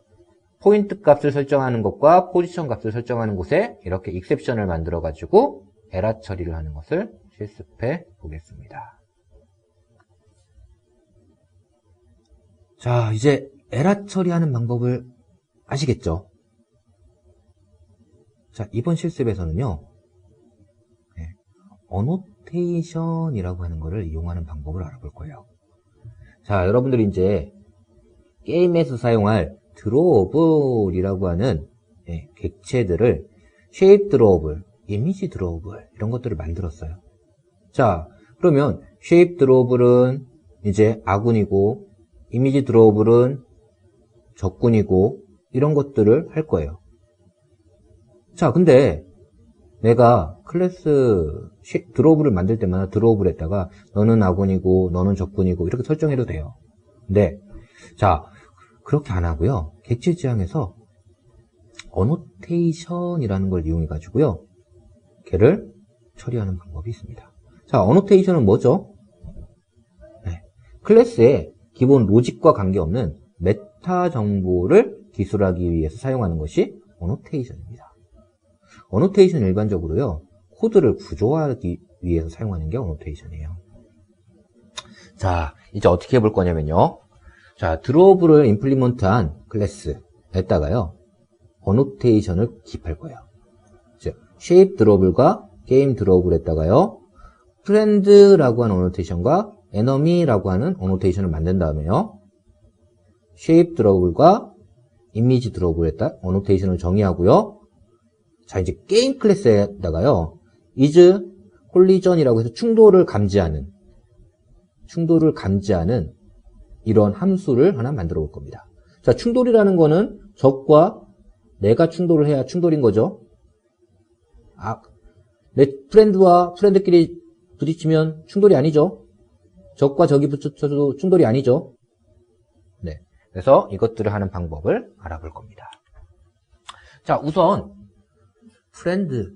포인트 값을 설정하는 것과 포지션 값을 설정하는 곳에 이렇게 exception을 만들어가지고 에러 처리를 하는 것을 실습해 보겠습니다. 자, 이제 에러 처리하는 방법을 아시겠죠? 자, 이번 실습에서는요, 어노테이션이라고 하는 것을 이용하는 방법을 알아볼 거예요. 자, 여러분들이 이제 게임에서 사용할 드로우블이라고 하는 객체들을 쉐입 드로우블, 이미지 드로우블 이런 것들을 만들었어요. 자, 그러면 쉐입 드로우블은 이제 아군이고 이미지 드로우블은 적군이고 이런 것들을 할 거예요. 자, 근데 내가 클래스 드로우블을 만들 때마다 드로우블 했다가 너는 아군이고 너는 적군이고 이렇게 설정해도 돼요. 근데 자, 그렇게 안 하고요. 객체 지향에서 어노테이션이라는 걸 이용해 가지고요. 걔를 처리하는 방법이 있습니다. 자, 어노테이션은 뭐죠? 클래스의 기본 로직과 관계없는 메타 정보를 기술하기 위해서 사용하는 것이 어노테이션입니다. 어노테이션 일반적으로요, 코드를 구조화하기 위해서 사용하는 게 어노테이션이에요. 자, 이제 어떻게 해볼 거냐면요. 자, 드로우블을 임플리먼트한 클래스에다가요, 어노테이션을 기입할 거예요. 즉, 쉐입 드로우블과 게임 드로우블에다가요, 프렌드라고 하는 어노테이션과 에너미라고 하는 어노테이션을 만든 다음에요, 쉐입 드로우블과 이미지 드로우블에다 어노테이션을 정의하고요. 자, 이제 게임 클래스에다가요, is collision이라고 해서 충돌을 감지하는 이런 함수를 하나 만들어 볼 겁니다. 자, 충돌이라는 거는 적과 내가 충돌을 해야 충돌인 거죠. 내 프렌드와 프렌드끼리 부딪히면 충돌이 아니죠. 적과 적이 부딪혀도 충돌이 아니죠. 네. 그래서 이것들을 하는 방법을 알아볼 겁니다. 자, 우선 프렌드,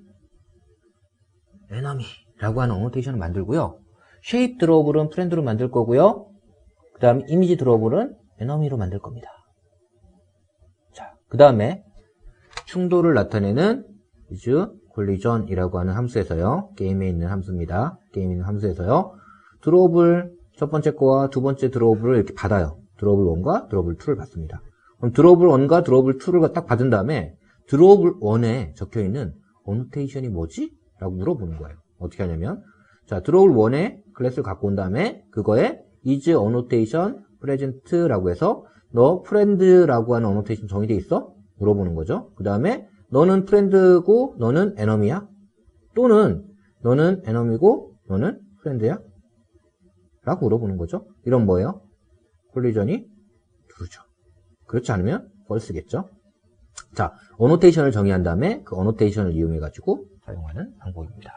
에너미라고 하는 어노테이션을 만들고요. 쉐입 드로우블은 프렌드로 만들 거고요. 그 다음에 이미지 드로우블은 에너미로 만들 겁니다. 자, 그 다음에 충돌을 나타내는 is collision이라고 하는 함수에서요. 게임에 있는 함수입니다. 게임에 있는 함수에서요. 드로우블 첫 번째 거와 두 번째 드로우블을 이렇게 받아요. 드로우블 1과 드로우블 2를 받습니다. 그럼 드로우블 1과 드로우블 2를 딱 받은 다음에 드로우블 1에 적혀있는 어노테이션이 뭐지? 라고 물어보는 거예요. 어떻게 하냐면, 자, 드로우블 1에 클래스를 갖고 온 다음에 그거에 is annotation present라고 해서 너 프렌드라고 하는 어노테이션 정의되어 있어? 물어보는 거죠. 그 다음에 너는 프렌드고 너는 에너미야? 또는 너는 에너미고 너는 프렌드야? 라고 물어보는 거죠. 이런 뭐예요? 콜리전이 true죠. 그렇지 않으면 false겠죠. 자, 어노테이션을 정의한 다음에 그 어노테이션을 이용해 가지고 사용하는 방법입니다.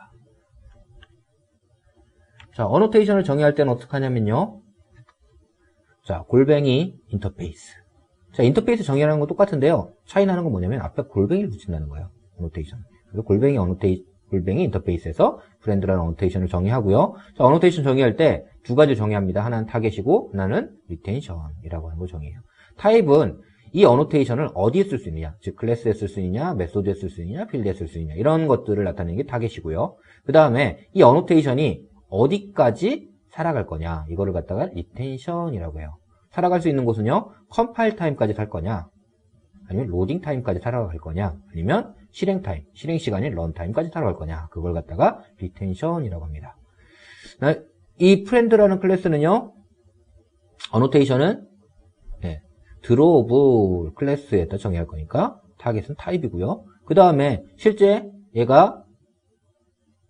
자, 어노테이션을 정의할 때는 어떻게 하냐면요. 자, 골뱅이 인터페이스. 자, 인터페이스 정의하는 건 똑같은데요. 차이 나는 건 뭐냐면 앞에 골뱅이를 붙인다는 거예요. 어노테이션. 그래서 골뱅이 인터페이스에서 프렌드라는 어노테이션을 정의하고요. 자, 어노테이션 정의할 때 두 가지 정의합니다. 하나는 타겟이고 하나는 리텐션이라고 하는 걸 정의해요. 타입은 이 어노테이션을 어디에 쓸 수 있느냐, 즉 클래스에 쓸 수 있느냐, 메소드에 쓸 수 있느냐, 필드에 쓸 수 있느냐, 이런 것들을 나타내는 게 타겟이고요. 그 다음에 이 어노테이션이 어디까지 살아갈 거냐, 이거를 갖다가 리텐션이라고 해요. 살아갈 수 있는 곳은요, 컴파일 타임까지 살 거냐, 아니면 로딩 타임까지 살아갈 거냐, 아니면 실행 타임, 실행 시간인 런 타임까지 살아갈 거냐, 그걸 갖다가 리텐션이라고 합니다. 이 프렌드라는 클래스는요, 어노테이션은 드로우브 클래스에다 정의할 거니까 타겟은 타입이고요. 그 다음에 실제 얘가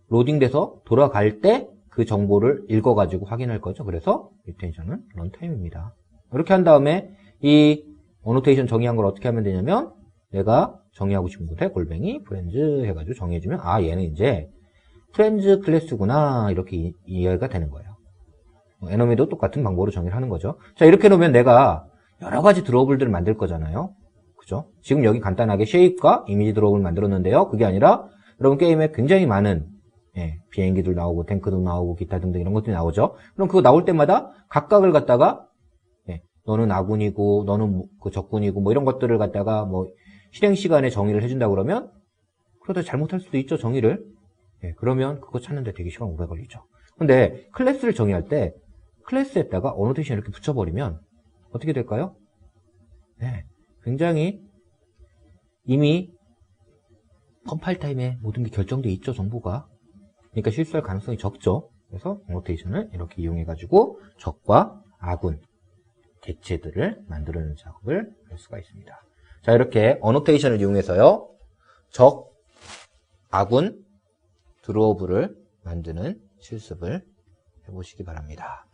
로딩돼서 돌아갈 때 그 정보를 읽어가지고 확인할 거죠. 그래서 리텐션은 런타임입니다. 이렇게 한 다음에 이 어노테이션 정의한 걸 어떻게 하면 되냐면 내가 정의하고 싶은 곳에 골뱅이 프렌즈 해가지고 정의해주면 아 얘는 이제 프렌즈 클래스구나 이렇게 이해가 되는 거예요. 에너미도 똑같은 방법으로 정의를 하는 거죠. 자 이렇게 놓으면 내가 여러 가지 드로우블들을 만들 거잖아요. 그죠? 지금 여기 간단하게 쉐입과 이미지 드로우블을 만들었는데요. 그게 아니라 여러분 게임에 굉장히 많은 비행기들 나오고 탱크도 나오고 기타 등등 이런 것들이 나오죠. 그럼 그거 나올 때마다 각각을 갖다가 너는 아군이고 너는 그 적군이고 뭐 이런 것들을 갖다가 뭐 실행 시간에 정의를 해준다 그러면 그러다 잘못할 수도 있죠. 정의를. 그러면 그거 찾는데 되게 시간 오래 걸리죠. 근데 클래스를 정의할 때 클래스에다가 어노테이션 이렇게 붙여버리면 어떻게 될까요? 굉장히 이미 컴파일 타임에 모든 게 결정되어 있죠. 정보가. 그러니까 실수할 가능성이 적죠. 그래서 어노테이션을 이렇게 이용해가지고 적과 아군, 객체들을 만들어내는 작업을 할 수가 있습니다. 자, 이렇게 어노테이션을 이용해서요. 적, 아군, 드로우브를 만드는 실습을 해보시기 바랍니다.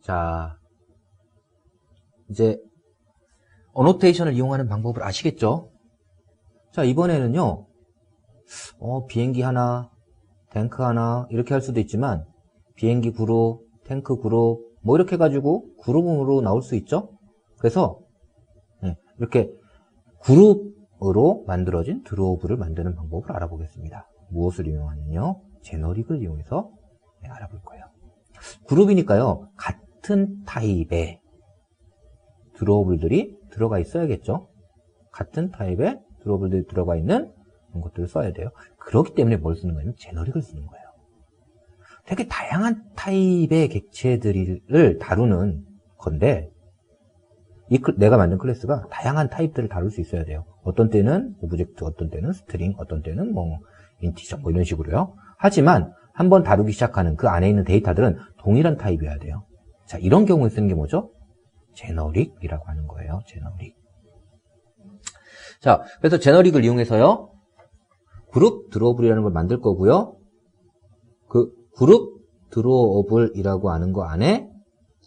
자, 이제 어노테이션을 이용하는 방법을 아시겠죠? 자, 이번에는요. 비행기 하나, 탱크 하나 이렇게 할 수도 있지만 비행기 그룹, 탱크 그룹 뭐 이렇게 해가지고 그룹으로 나올 수 있죠? 그래서 이렇게 그룹으로 만들어진 드로우브를 만드는 방법을 알아보겠습니다. 무엇을 이용하냐면요. 제너릭을 이용해서 알아볼 거예요. 그룹이니까요. 같은 타입의 드로우블들이 들어가 있어야겠죠. 같은 타입의 드로우블들이 들어가 있는 그런 것들을 써야 돼요. 그렇기 때문에 뭘 쓰는 거냐면 제너릭을 쓰는 거예요. 되게 다양한 타입의 객체들을 다루는 건데 내가 만든 클래스가 다양한 타입들을 다룰 수 있어야 돼요. 어떤 때는 오브젝트, 어떤 때는 스트링, 어떤 때는 뭐 인티저 뭐 이런 식으로요. 하지만 한번 다루기 시작하는 그 안에 있는 데이터들은 동일한 타입이어야 돼요. 자, 이런 경우에 쓰는 게 뭐죠? 제너릭이라고 하는 거예요. 제너릭. 자, 그래서 제너릭을 이용해서요. 그룹 드로우블이라는 걸 만들 거고요. 그 그룹 드로우블이라고 하는 거 안에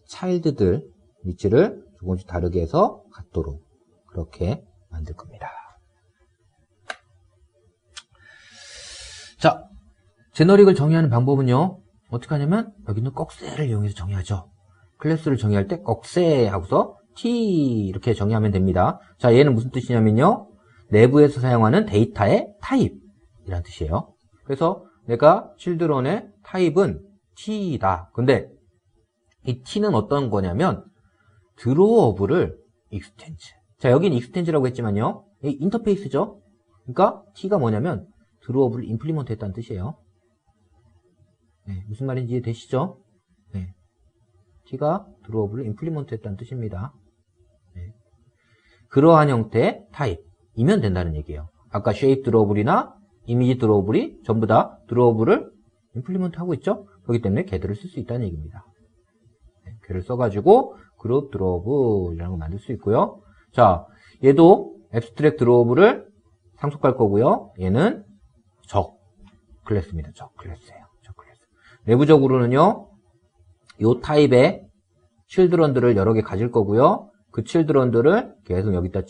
차일드들 위치를 조금씩 다르게 해서 같도록 그렇게 만들 겁니다. 자, 제너릭을 정의하는 방법은요. 어떻게 하냐면 여기 있는 꺽쇠를 이용해서 정의하죠. 클래스를 정의할 때 꺽쇠 하고서 T 이렇게 정의하면 됩니다. 자, 얘는 무슨 뜻이냐면요. 내부에서 사용하는 데이터의 타입이라는 뜻이에요. 그래서 내가 children의 타입은 T다. 근데 이 T는 어떤 거냐면 드로우블을 익스텐즈. 자, 여기는 익스텐즈라고 했지만요. 이 인터페이스죠. 그러니까 T가 뭐냐면 드로우블을 임플리먼트 했다는 뜻이에요. 무슨 말인지 이해되시죠? T가 드로우블을 임플리먼트 했다는 뜻입니다. 그러한 형태의 타입이면 된다는 얘기예요. 아까 쉐입 드로우블이나 이미지 드로우블이 전부 다 드로우블을 임플리먼트 하고 있죠? 그렇기 때문에 걔들을 쓸 수 있다는 얘기입니다. 걔를 써가지고 그룹 드로우블이라는 걸 만들 수 있고요. 자, 얘도 앱스트랙트 드로우블을 상속할 거고요. 얘는 적 클래스입니다. 적 클래스예요. 적 클래스. 내부적으로는요. 요 타입의 children들을 여러 개 가질 거고요. 그 children들을 계속 여기다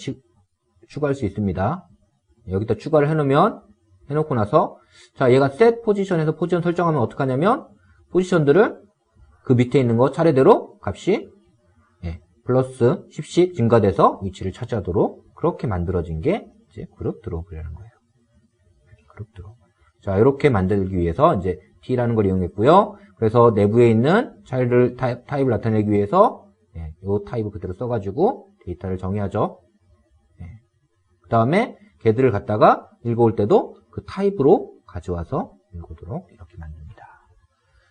추가할 수 있습니다. 여기다 추가를 해놓고 나서 자, 얘가 set 포지션에서 포지션 설정하면 어떡하냐면 포지션들을 그 밑에 있는 거 차례대로 값이 플러스 10씩 증가돼서 위치를 차지하도록 그렇게 만들어진 게 이제 그룹 드로우블이라는 거예요. 그룹 드로우블. 자, 이렇게 만들기 위해서 이제 T라는 걸 이용했고요. 그래서 내부에 있는 타입을 나타내기 위해서 이 타입을 그대로 써가지고 데이터를 정의하죠. 그 다음에 걔들을 갖다가 읽어올 때도 그 타입으로 가져와서 읽어오도록 이렇게 만듭니다.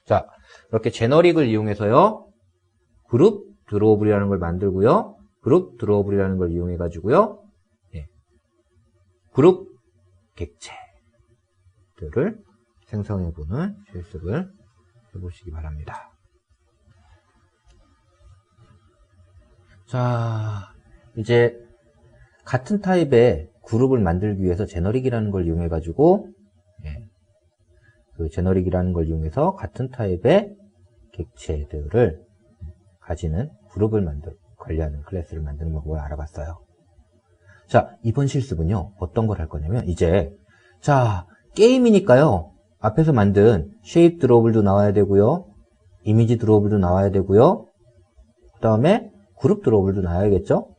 자, 이렇게 제너릭을 이용해서요. 그룹 드로우블이라는 걸 만들고요. 그룹 드로우블이라는 걸 이용해가지고요. 그룹 객체. 클래스들을 생성해보는 실습을 해보시기 바랍니다. 자, 이제 같은 타입의 그룹을 만들기 위해서 제너릭이라는 걸 이용해가지고, 그 제너릭이라는 걸 이용해서 같은 타입의 객체들을 가지는 그룹을 관리하는 클래스를 만드는 방법을 알아봤어요. 자, 이번 실습은요, 어떤 걸 할 거냐면, 이제, 자, 게임이니까요, 앞에서 만든 쉐입 드로우블도 나와야 되고요, 이미지 드로우블도 나와야 되고요, 그 다음에 그룹 드로우블도 나와야겠죠?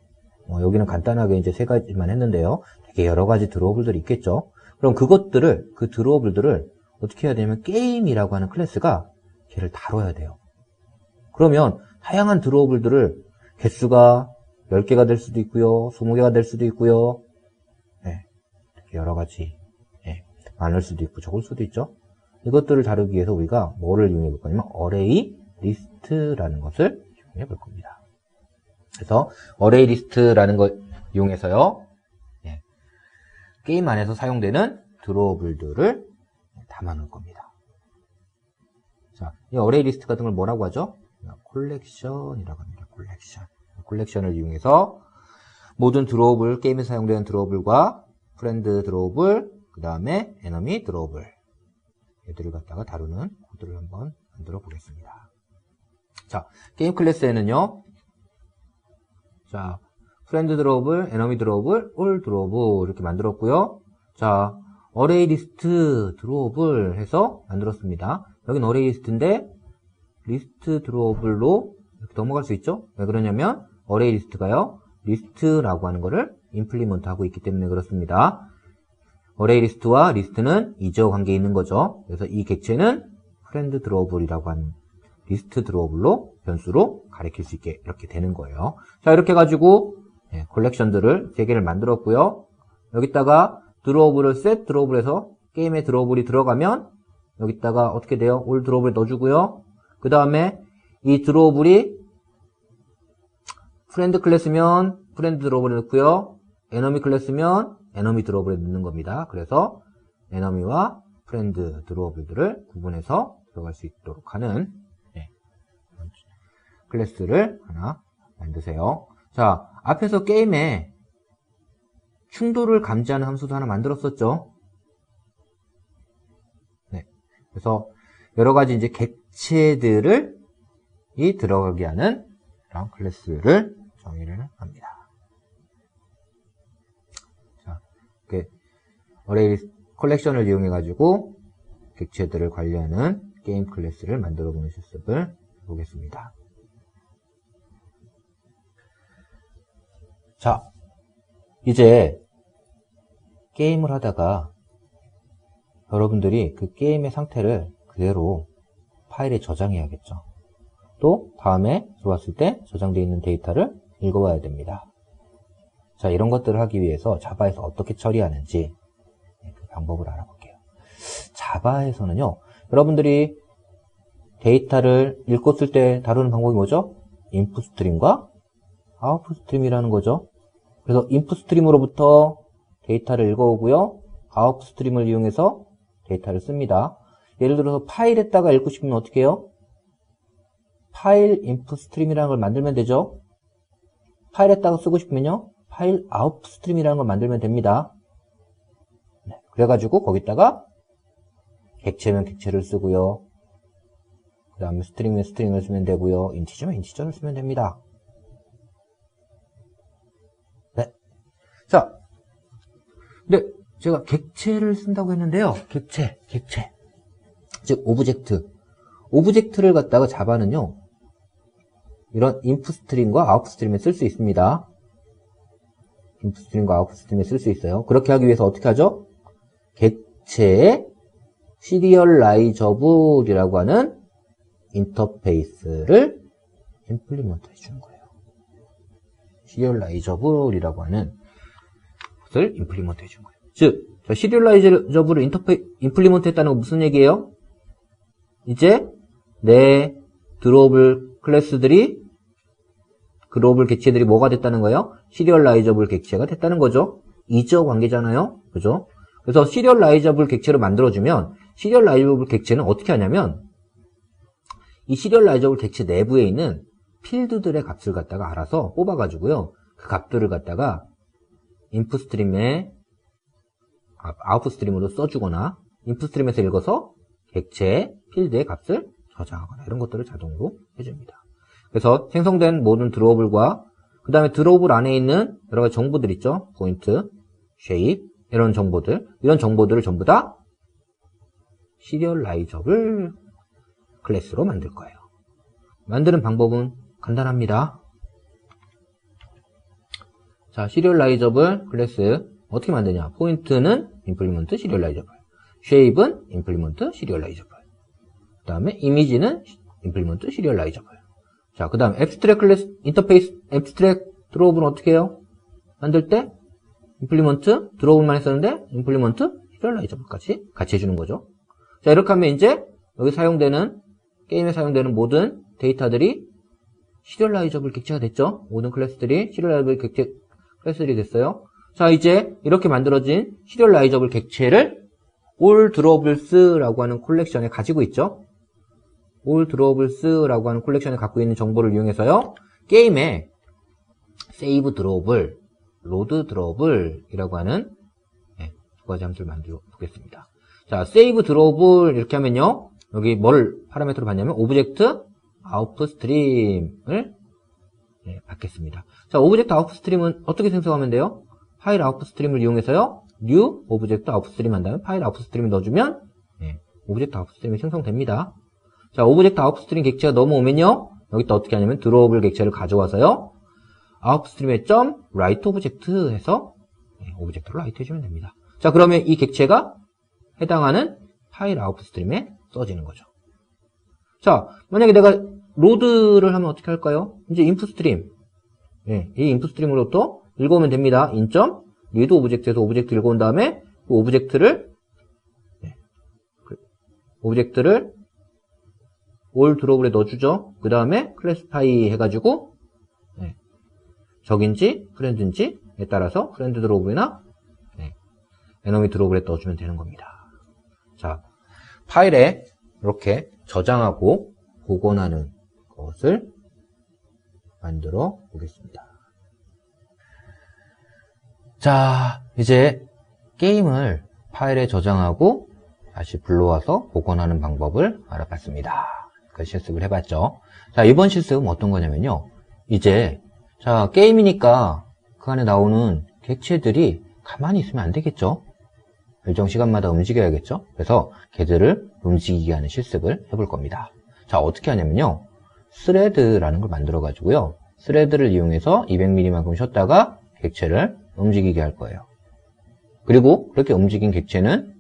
여기는 간단하게 이제 3가지만 했는데요, 되게 여러 가지 드로우블들이 있겠죠? 그럼 그 드로우블들을 어떻게 해야 되냐면, 게임이라고 하는 클래스가 걔를 다뤄야 돼요. 그러면, 다양한 드로우블들을 개수가 10개가 될 수도 있고요, 20개가 될 수도 있고요, 여러 가지, 많을 수도 있고, 적을 수도 있죠. 이것들을 다루기 위해서 우리가 뭐를 이용해 볼 거냐면, 어레이 리스트라는 것을 이용해 볼 겁니다. 그래서, 어레이 리스트라는 걸 이용해서요, 게임 안에서 사용되는 드로우블들을 담아 놓을 겁니다. 자, 이 어레이 리스트 같은 걸 뭐라고 하죠? 콜렉션이라고 합니다. 콜렉션을 이용해서 모든 드로우블, 게임에 사용되는 드로우블과 프렌드 드로우블, 그 다음에 에너미 드로우블, 얘들을 갖다가 다루는 코드를 한번 만들어 보겠습니다. 자, 게임 클래스에는요, 자, 프렌드 드로우블, 에너미 드로우블, 올 드로우블 이렇게 만들었고요. 자, 어레이 리스트 드로우블 해서 만들었습니다. 여긴 어레이 리스트인데 리스트 드로우블로 이렇게 넘어갈 수 있죠? 왜 그러냐면 어레이 리스트가요, 리스트라고 하는 거를 임플리먼트 하고 있기 때문에 그렇습니다. 어레이 리스트와 리스트는 이저 관계에 있는 거죠. 그래서 이 객체는 프렌드 드로우블이라고 하는 리스트 드로우블로 변수로 가리킬 수 있게 이렇게 되는 거예요. 자, 이렇게 해가지고 콜렉션들을 3개를 만들었고요. 여기다가 드로우블을 셋 드로우블해서 게임에 드로우블이 들어가면 여기다가 어떻게 돼요? 올 드로우블에 넣어주고요. 그 다음에 이 드로우블이 프렌드 클래스면 프렌드 드로우블에 넣고요. 에너미 클래스면 에너미 드로우블에 넣는 겁니다. 그래서 에너미와 프렌드 드로우블들을 구분해서 들어갈 수 있도록 하는 클래스를 하나 만드세요. 자, 앞에서 게임에 충돌을 감지하는 함수도 하나 만들었었죠. 그래서 여러 가지 이제 객체들을 들어가게 하는 그런 클래스를 정의를 합니다. 자, 이렇게 어레이 컬렉션을 이용해 가지고 객체들을 관리하는 게임 클래스를 만들어 보는 실습을 해보겠습니다. 자, 이제 게임을 하다가 여러분들이 그 게임의 상태를 그대로 파일에 저장해야겠죠. 또 다음에 들어왔을 때 저장되어 있는 데이터를 읽어봐야 됩니다. 자, 이런 것들을 하기 위해서 자바에서 어떻게 처리하는지 그 방법을 알아볼게요. 자바에서는요, 여러분들이 데이터를 읽고 쓸 때 다루는 방법이 뭐죠? 인풋 스트림과 아웃풋 스트림이라는 거죠. 그래서 인풋 스트림으로부터 데이터를 읽어오고요, 아웃풋 스트림을 이용해서 데이터를 씁니다. 예를 들어서 파일에다가 읽고 싶으면 어떻게 해요? 파일 인풋 스트림이라는 걸 만들면 되죠. 파일에다가 쓰고 싶으면요, 파일 아웃풋 스트림이라는 걸 만들면 됩니다. 그래가지고 거기다가 객체면 객체를 쓰고요, 그 다음에 스트링면 스트링을 쓰면 되고요, 인티저면 인티저를 쓰면 됩니다. 네. 자, 근데 제가 객체를 쓴다고 했는데요, 객체. 즉, 오브젝트를 갖다가 자바는요, 이런 인풋 스트림과 아웃풋 스트림에 쓸 수 있습니다. 인풋 스트림과 아웃풋 스트림에 쓸 수 있어요. 그렇게 하기 위해서 어떻게 하죠? 객체의 시리얼라이저블이라고 하는 인터페이스를 임플리먼트 해주는 거예요. 시리얼라이저블이라고 하는 것을 임플리먼트 해주는 거예요. 즉, 시리얼라이저블을 임플리먼트 했다는 건 무슨 얘기예요? 이제 내 드로우블 클래스들이, 드로우블 객체들이 뭐가 됐다는 거예요? 시리얼라이저블 객체가 됐다는 거죠. 이저 관계잖아요. 그죠? 그래서 시리얼라이저블 객체로 만들어주면 시리얼라이저블 객체는 어떻게 하냐면 이 시리얼라이저블 객체 내부에 있는 필드들의 값을 갖다가 알아서 뽑아가지고요. 그 값들을 갖다가 인풋 스트림에 아웃풋 스트림으로 써주거나 인풋 스트림에서 읽어서 객체의 필드의 값을 저장하거나 이런 것들을 자동으로 해줍니다. 그래서 생성된 모든 드로우블과 그 다음에 드로우블 안에 있는 여러 가지 정보들 있죠. 포인트, 쉐입 이런 정보들을 전부 다 시리얼라이저블 클래스로 만들 거예요. 만드는 방법은 간단합니다. 자, 시리얼라이저블 클래스 어떻게 만드냐? 포인트는 임플리먼트 시리얼라이저블, 쉐입은 임플리먼트 시리얼라이저블, 그 다음에 이미지는 임플리먼트 시리얼라이저블. 자, 그 다음 앱스트랙 클래스 인터페이스 앱스트랙 드로우블은 어떻게 해요? 만들 때 임플리먼트 드로우블만 했었는데 임플리먼트 시리얼라이저블까지 같이 해주는 거죠. 자, 이렇게 하면 이제 여기 게임에 사용되는 모든 데이터들이 시리얼라이저블 객체가 됐죠. 모든 클래스들이 시리얼라이저블 객체 클래스들이 됐어요. 자, 이제 이렇게 만들어진 시리얼라이저블 객체를 allDrawableS라고 하는 콜렉션에 가지고 있죠. allDrawableS라고 하는 콜렉션에 갖고 있는 정보를 이용해서요. 게임에 save drawable, load drawable이라고 하는 두 가지 함수를 만들어 보겠습니다. 자, save drawable 이렇게 하면요. 여기 뭘 파라미터로 받냐면 오브젝트 아웃풋 스트림을 받겠습니다. 자, 오브젝트 아웃풋 스트림은 어떻게 생성하면 돼요? 파일 아웃풋 스트림을 이용해서요. new 오브젝트 아웃풋 스트림 한 다음에 파일 아웃풋 스트림을 넣어주면 오브젝트 아웃풋 스트림이 생성됩니다. 자, 오브젝트 아웃풋 스트림 객체가 넘어오면요. 여기다 어떻게 하냐면 드로우블 객체를 가져와서요. 아웃풋 스트림에 write 오브젝트 해서 오브젝트를 라이트 해주면 됩니다. 자, 그러면 이 객체가 해당하는 파일 아웃풋 스트림에 써지는 거죠. 자, 만약에 내가 로드를 하면 어떻게 할까요? 이제 인풋 스트림. 이 인풋 스트림으로부터 읽어오면 됩니다. 인점 리드 오브젝트에서 오브젝트 읽어온 다음에 그 오브젝트를 올 드롭에 넣어주죠. 그 다음에 클래시파이 해가지고 적인지 프렌드인지에 따라서 프렌드 드롭이나 에너미 드롭에 넣어주면 되는 겁니다. 자, 파일에 이렇게 저장하고 복원하는 것을 만들어 보겠습니다. 자, 이제 게임을 파일에 저장하고 다시 불러와서 복원하는 방법을 알아봤습니다. 그 실습을 해봤죠. 자, 이번 실습은 어떤 거냐면요. 이제 자, 게임이니까 그 안에 나오는 객체들이 가만히 있으면 안 되겠죠. 일정 시간마다 움직여야겠죠. 그래서 걔들을 움직이게 하는 실습을 해볼 겁니다. 자, 어떻게 하냐면요. 스레드라는 걸 만들어 가지고요. 스레드를 이용해서 200mm만큼 쉬었다가 객체를 움직이게 할 거예요. 그리고 그렇게 움직인 객체는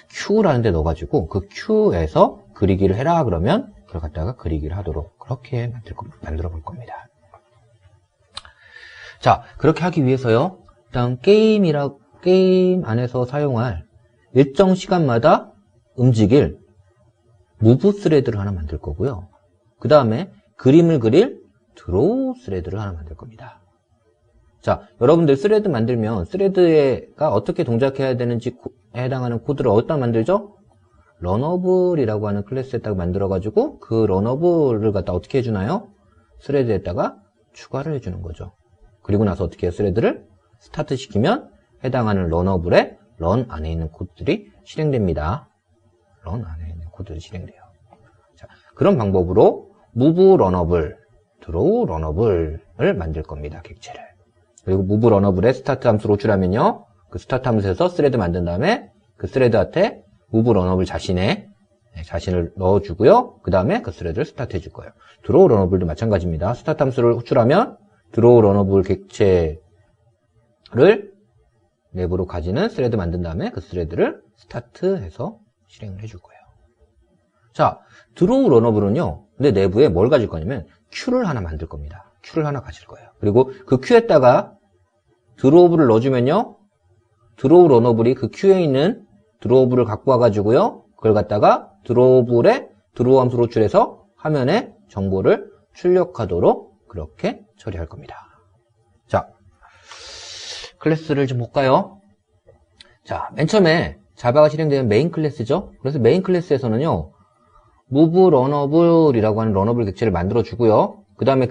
Q라는 데 넣어가지고 그 Q에서 그리기를 해라 그러면 그걸 갖다가 그리기를 하도록 그렇게 만들어 볼 겁니다. 자, 그렇게 하기 위해서요. 일단 게임 안에서 사용할 일정 시간마다 움직일 무브 스레드를 하나 만들 거고요. 그 다음에 그림을 그릴 드로우 스레드를 하나 만들 겁니다. 자, 여러분들 스레드 만들면 스레드가 어떻게 동작해야 되는지 해당하는 코드를 어디다 만들죠? 러너블이라고 하는 클래스에다가 만들어가지고 그 러너블을 갖다 어떻게 해주나요? 스레드에다가 추가를 해주는 거죠. 그리고 나서 어떻게 해요? 스레드를 스타트 시키면 해당하는 러너블에 런 안에 있는 코드들이 실행됩니다. 런 안에 있는 코드들이 실행돼요. 자, 그런 방법으로 move 러너블, draw 러너블을 만들 겁니다. 객체를. 그리고 move 러너블에 스타트 함수를 호출하면요. 그 스타트 함수에서 스레드 만든 다음에 그 스레드한테 move 러너블 자신을 넣어주고요. 그 다음에 그 스레드를 스타트 해줄 거예요. draw 러너블도 마찬가지입니다. 스타트 함수를 호출하면 draw 러너블 객체를 내부로 가지는 스레드 만든 다음에 그 스레드를 스타트해서 실행을 해줄 거예요. 자, draw 러너블은요. 근데 내부에 뭘 가질 거냐면 Q를 하나 만들 겁니다. Q를 하나 가질 거예요. 그리고 그 Q에다가 드로우블을 넣어주면요. 드로우 러너블이 그 Q에 있는 드로우블을 갖고 와가지고요. 그걸 갖다가 드로우블에 드로우 함수로 호출해서 화면에 정보를 출력하도록 그렇게 처리할 겁니다. 자, 클래스를 좀 볼까요? 자, 맨 처음에 자바가 실행되는 메인 클래스죠. 그래서 메인 클래스에서는요, move runable이라고 하는 런어블 객체를 만들어 주고요. 그 다음에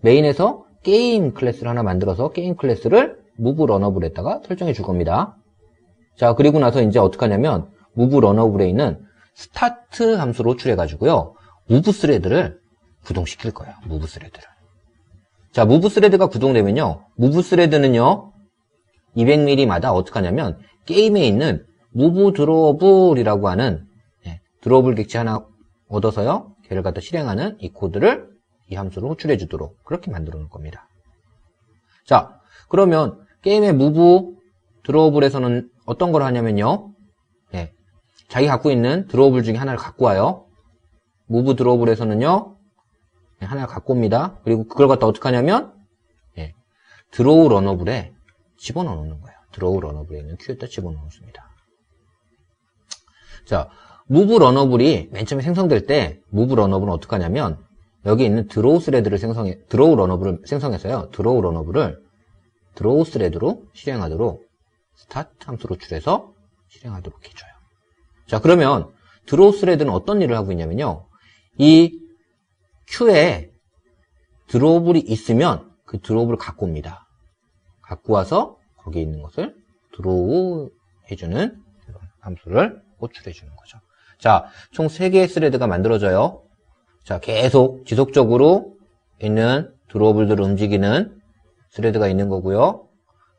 메인에서 게임 클래스를 하나 만들어서 게임 클래스를 move runable에다가 설정해 줄 겁니다. 자, 그리고 나서 이제 어떻게 하냐면 move runable에 있는 start 함수로 호출해 가지고요, move thread를 구동시킬 거예요. move thread를. 자, move thread가 구동되면요, move thread는요 200mm마다 어떻게 하냐면 게임에 있는 move drawable이라고 하는 드로우블 객체 하나 얻어서요, 걔를 갖다 실행하는 이 코드를 이 함수로 호출해 주도록 그렇게 만들어 놓을 겁니다. 자, 그러면 게임의 move drawable에서는 어떤 걸 하냐면요, 자기 갖고 있는 드로우블 중에 하나를 갖고 와요. move drawable에서는요, 하나를 갖고 옵니다. 그리고 그걸 갖다 어떻게 하냐면 드로우 러너블에 집어넣어 놓는 거예요. 드로우 러너블에 있는 큐에다 집어넣어 놓습니다. 자, move 러너블이 맨 처음에 생성될 때 move 러너블은 어떻게 하냐면 여기 있는 드로우 스레드를 드로우 러너블을 생성해서요, 드로우 러너블을 드로우 스레드로 실행하도록 스타트 함수로 호출해서 실행하도록 해줘요. 자, 그러면 드로우 스레드는 어떤 일을 하고 있냐면요, 이 큐에 드로우블이 있으면 그 드로우블을 갖고 옵니다. 갖고 와서 거기에 있는 것을 드로우 해주는 함수를 호출해 주는 거죠. 자, 총 3개의 스레드가 만들어져요. 자, 계속 지속적으로 있는 드로우블들을 움직이는 스레드가 있는 거고요.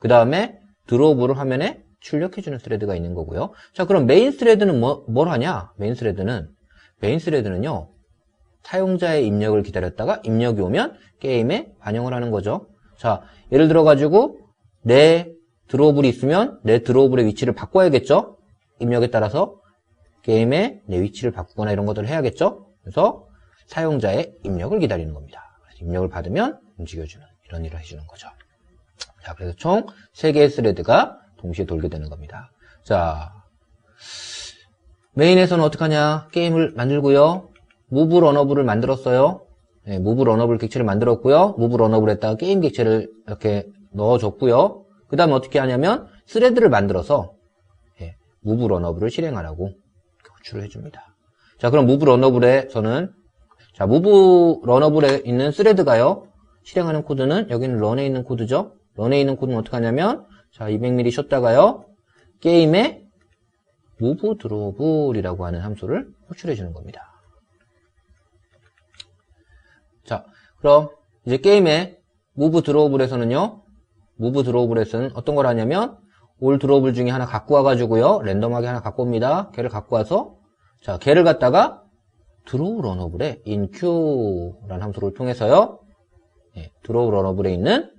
그 다음에 드로우블을 화면에 출력해주는 스레드가 있는 거고요. 자, 그럼 메인 스레드는 뭘 하냐? 메인 스레드는요, 사용자의 입력을 기다렸다가 입력이 오면 게임에 반영을 하는 거죠. 자, 예를 들어가지고 내 드로우블이 있으면 내 드로우블의 위치를 바꿔야겠죠? 입력에 따라서 게임에 내 위치를 바꾸거나 이런 것들을 해야겠죠? 그래서 사용자의 입력을 기다리는 겁니다. 입력을 받으면 움직여주는 이런 일을 해주는 거죠. 자, 그래서 총 3개의 스레드가 동시에 돌게 되는 겁니다. 자, 메인에서는 어떻게 하냐? 게임을 만들고요, move runable을 만들었어요. move runable 객체를 만들었고요. move runable에다가 게임 객체를 이렇게 넣어줬고요. 그 다음에 어떻게 하냐면 스레드를 만들어서 move runable을 실행하라고 호출을 해줍니다. 자, 그럼 move runable에서는 자, move runable에 있는 스레드가요, 실행하는 코드는 여기는 run에 있는 코드죠. run에 있는 코드는 어떻게 하냐면 자, 200mm 쉬었다가요, 게임에 move drawable이라고 하는 함수를 호출해 주는 겁니다. 자, 그럼 이제 게임의 move drawable에서는요, move drawable에서는 어떤 걸 하냐면 all drawable 중에 하나 갖고 와가지고요, 랜덤하게 하나 갖고 옵니다. 걔를 갖고 와서 자, 걔를 갖다가 draw runable에 inQ라는 함수를 통해서요, draw runable에 있는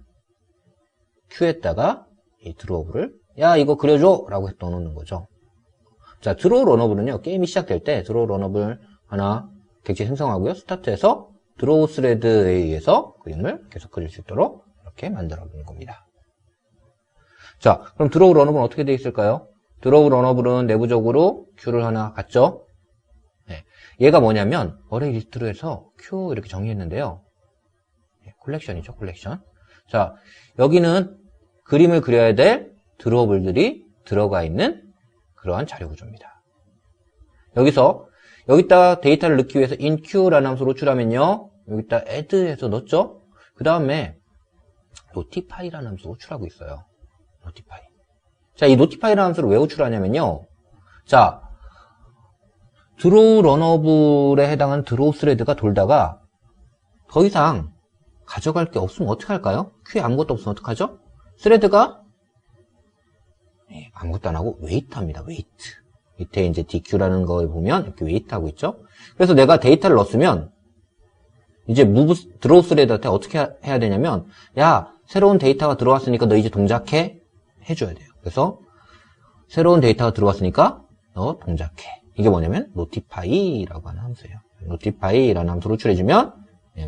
Q에다가 이 드로우블을 야, 이거 그려줘 라고 넣어놓는 거죠. 자, 드로우 러너블은요, 게임이 시작될 때 드로우 러너블 하나 객체 생성하고요, 스타트해서 드로우 스레드에 의해서 그림을 계속 그릴 수 있도록 이렇게 만들어 놓는 겁니다. 자, 그럼 드로우 러너블은 어떻게 되어 있을까요? 드로우 러너블은 내부적으로 큐를 하나 갖죠. 얘가 뭐냐면 어레이 리스트로 해서 큐 이렇게 정의했는데요, 콜렉션이죠, 콜렉션. 자, 여기는 그림을 그려야 될 드로우블들이 들어가 있는 그러한 자료 구조입니다. 여기다가 데이터를 넣기 위해서 inQ라는 함수를 호출하면요, 여기다 add해서 넣었죠? 그 다음에 notify라는 함수를 호출하고 있어요. notify. 자, 이 notify라는 함수를 왜 호출하냐면요, 자, 드로우 러너블에 해당하는 드로우 스레드가 돌다가 더 이상 가져갈 게 없으면 어떻게 할까요? 큐에 아무것도 없으면 어떡하죠? 스레드가 아무것도 안 하고 웨이트합니다. 웨이트. 밑에 이제 DQ라는 거에 보면 이렇게 웨이트하고 있죠. 그래서 내가 데이터를 넣었으면 이제 드로우 스레드한테 어떻게 해야 되냐면, 야, 새로운 데이터가 들어왔으니까 너 이제 동작해 해줘야 돼요. 그래서 새로운 데이터가 들어왔으니까 너 동작해. 이게 뭐냐면 notify라고 하는 함수예요. notify라는 함수를 호출해주면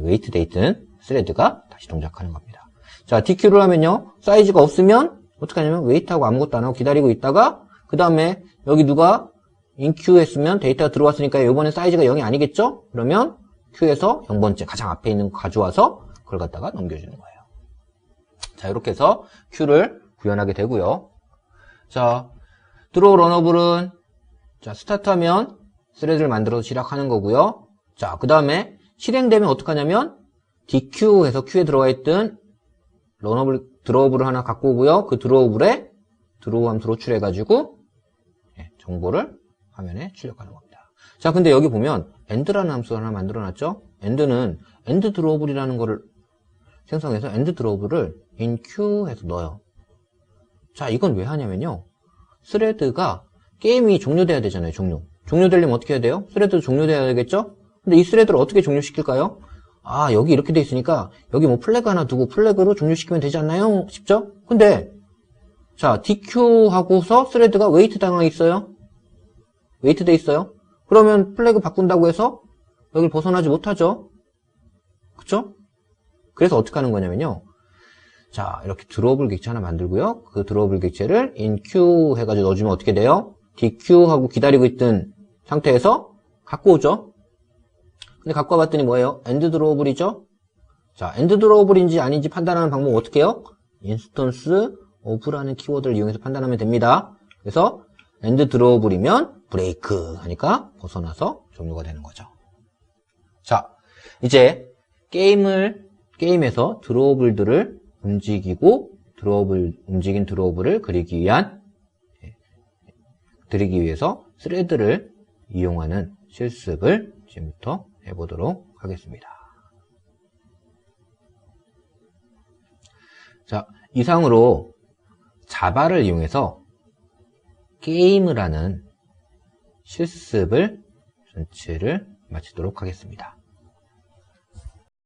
웨이트 데이트는 스레드가 다시 동작하는 겁니다. 자, DQ를 하면요, 사이즈가 없으면 어떻게 하냐면 웨이트하고 아무것도 안 하고 기다리고 있다가 그 다음에 여기 누가 inQ 했으면 데이터가 들어왔으니까 이번엔 사이즈가 0이 아니겠죠? 그러면 Q에서 0번째 가장 앞에 있는 거 가져와서 그걸 갖다가 넘겨주는 거예요. 자, 이렇게 해서 Q를 구현하게 되고요. 자, 드로우 러너블은 자, 스타트하면 스레드를 만들어서 시작하는 거고요. 자, 그 다음에 실행되면 어떡하냐면 DQ 해서 Q에 들어가 있던 러너블 드로우블을 하나 갖고 오고요. 그 드로우블에 드로우 함수 호출해가지고 정보를 화면에 출력하는 겁니다. 자, 근데 여기 보면 end라는 함수 하나 만들어놨죠? end는 end 드로우블이라는 거를 생성해서 end 드로우블을 in Q 해서 넣어요. 자, 이건 왜 하냐면요. 스레드가 게임이 종료돼야 되잖아요. 종료되려면 어떻게 해야 돼요? 스레드 종료돼야 되겠죠? 근데 이 스레드를 어떻게 종료시킬까요? 아, 여기 이렇게 돼 있으니까 여기 뭐 플래그 하나 두고 플래그로 종료시키면 되지 않나요? 싶죠? 근데 자, DQ 하고서 스레드가 웨이트 당하고 있어요. 웨이트 돼 있어요. 그러면 플래그 바꾼다고 해서 여기를 벗어나지 못하죠. 그쵸? 그래서 어떻게 하는 거냐면요. 자, 이렇게 드로우블 객체 하나 만들고요. 그 드로우블 객체를 in Q 해가지고 넣어주면 어떻게 돼요? DQ 하고 기다리고 있던 상태에서 갖고 오죠. 근데 갖고 와봤더니 뭐예요? end 드로우블이죠. 자, end 드로우블인지 아닌지 판단하는 방법은 어떻게 해요? 인스턴스 of라는 키워드를 이용해서 판단하면 됩니다. 그래서 end 드로우블이면 브레이크 하니까 벗어나서 종료가 되는 거죠. 자, 이제 게임에서 드로우블들을 움직이고 움직인 드로우블을 그리기 위해서 스레드를 이용하는 실습을 지금부터 해보도록 하겠습니다. 자, 이상으로 자바를 이용해서 게임을 하는 실습을 전체를 마치도록 하겠습니다.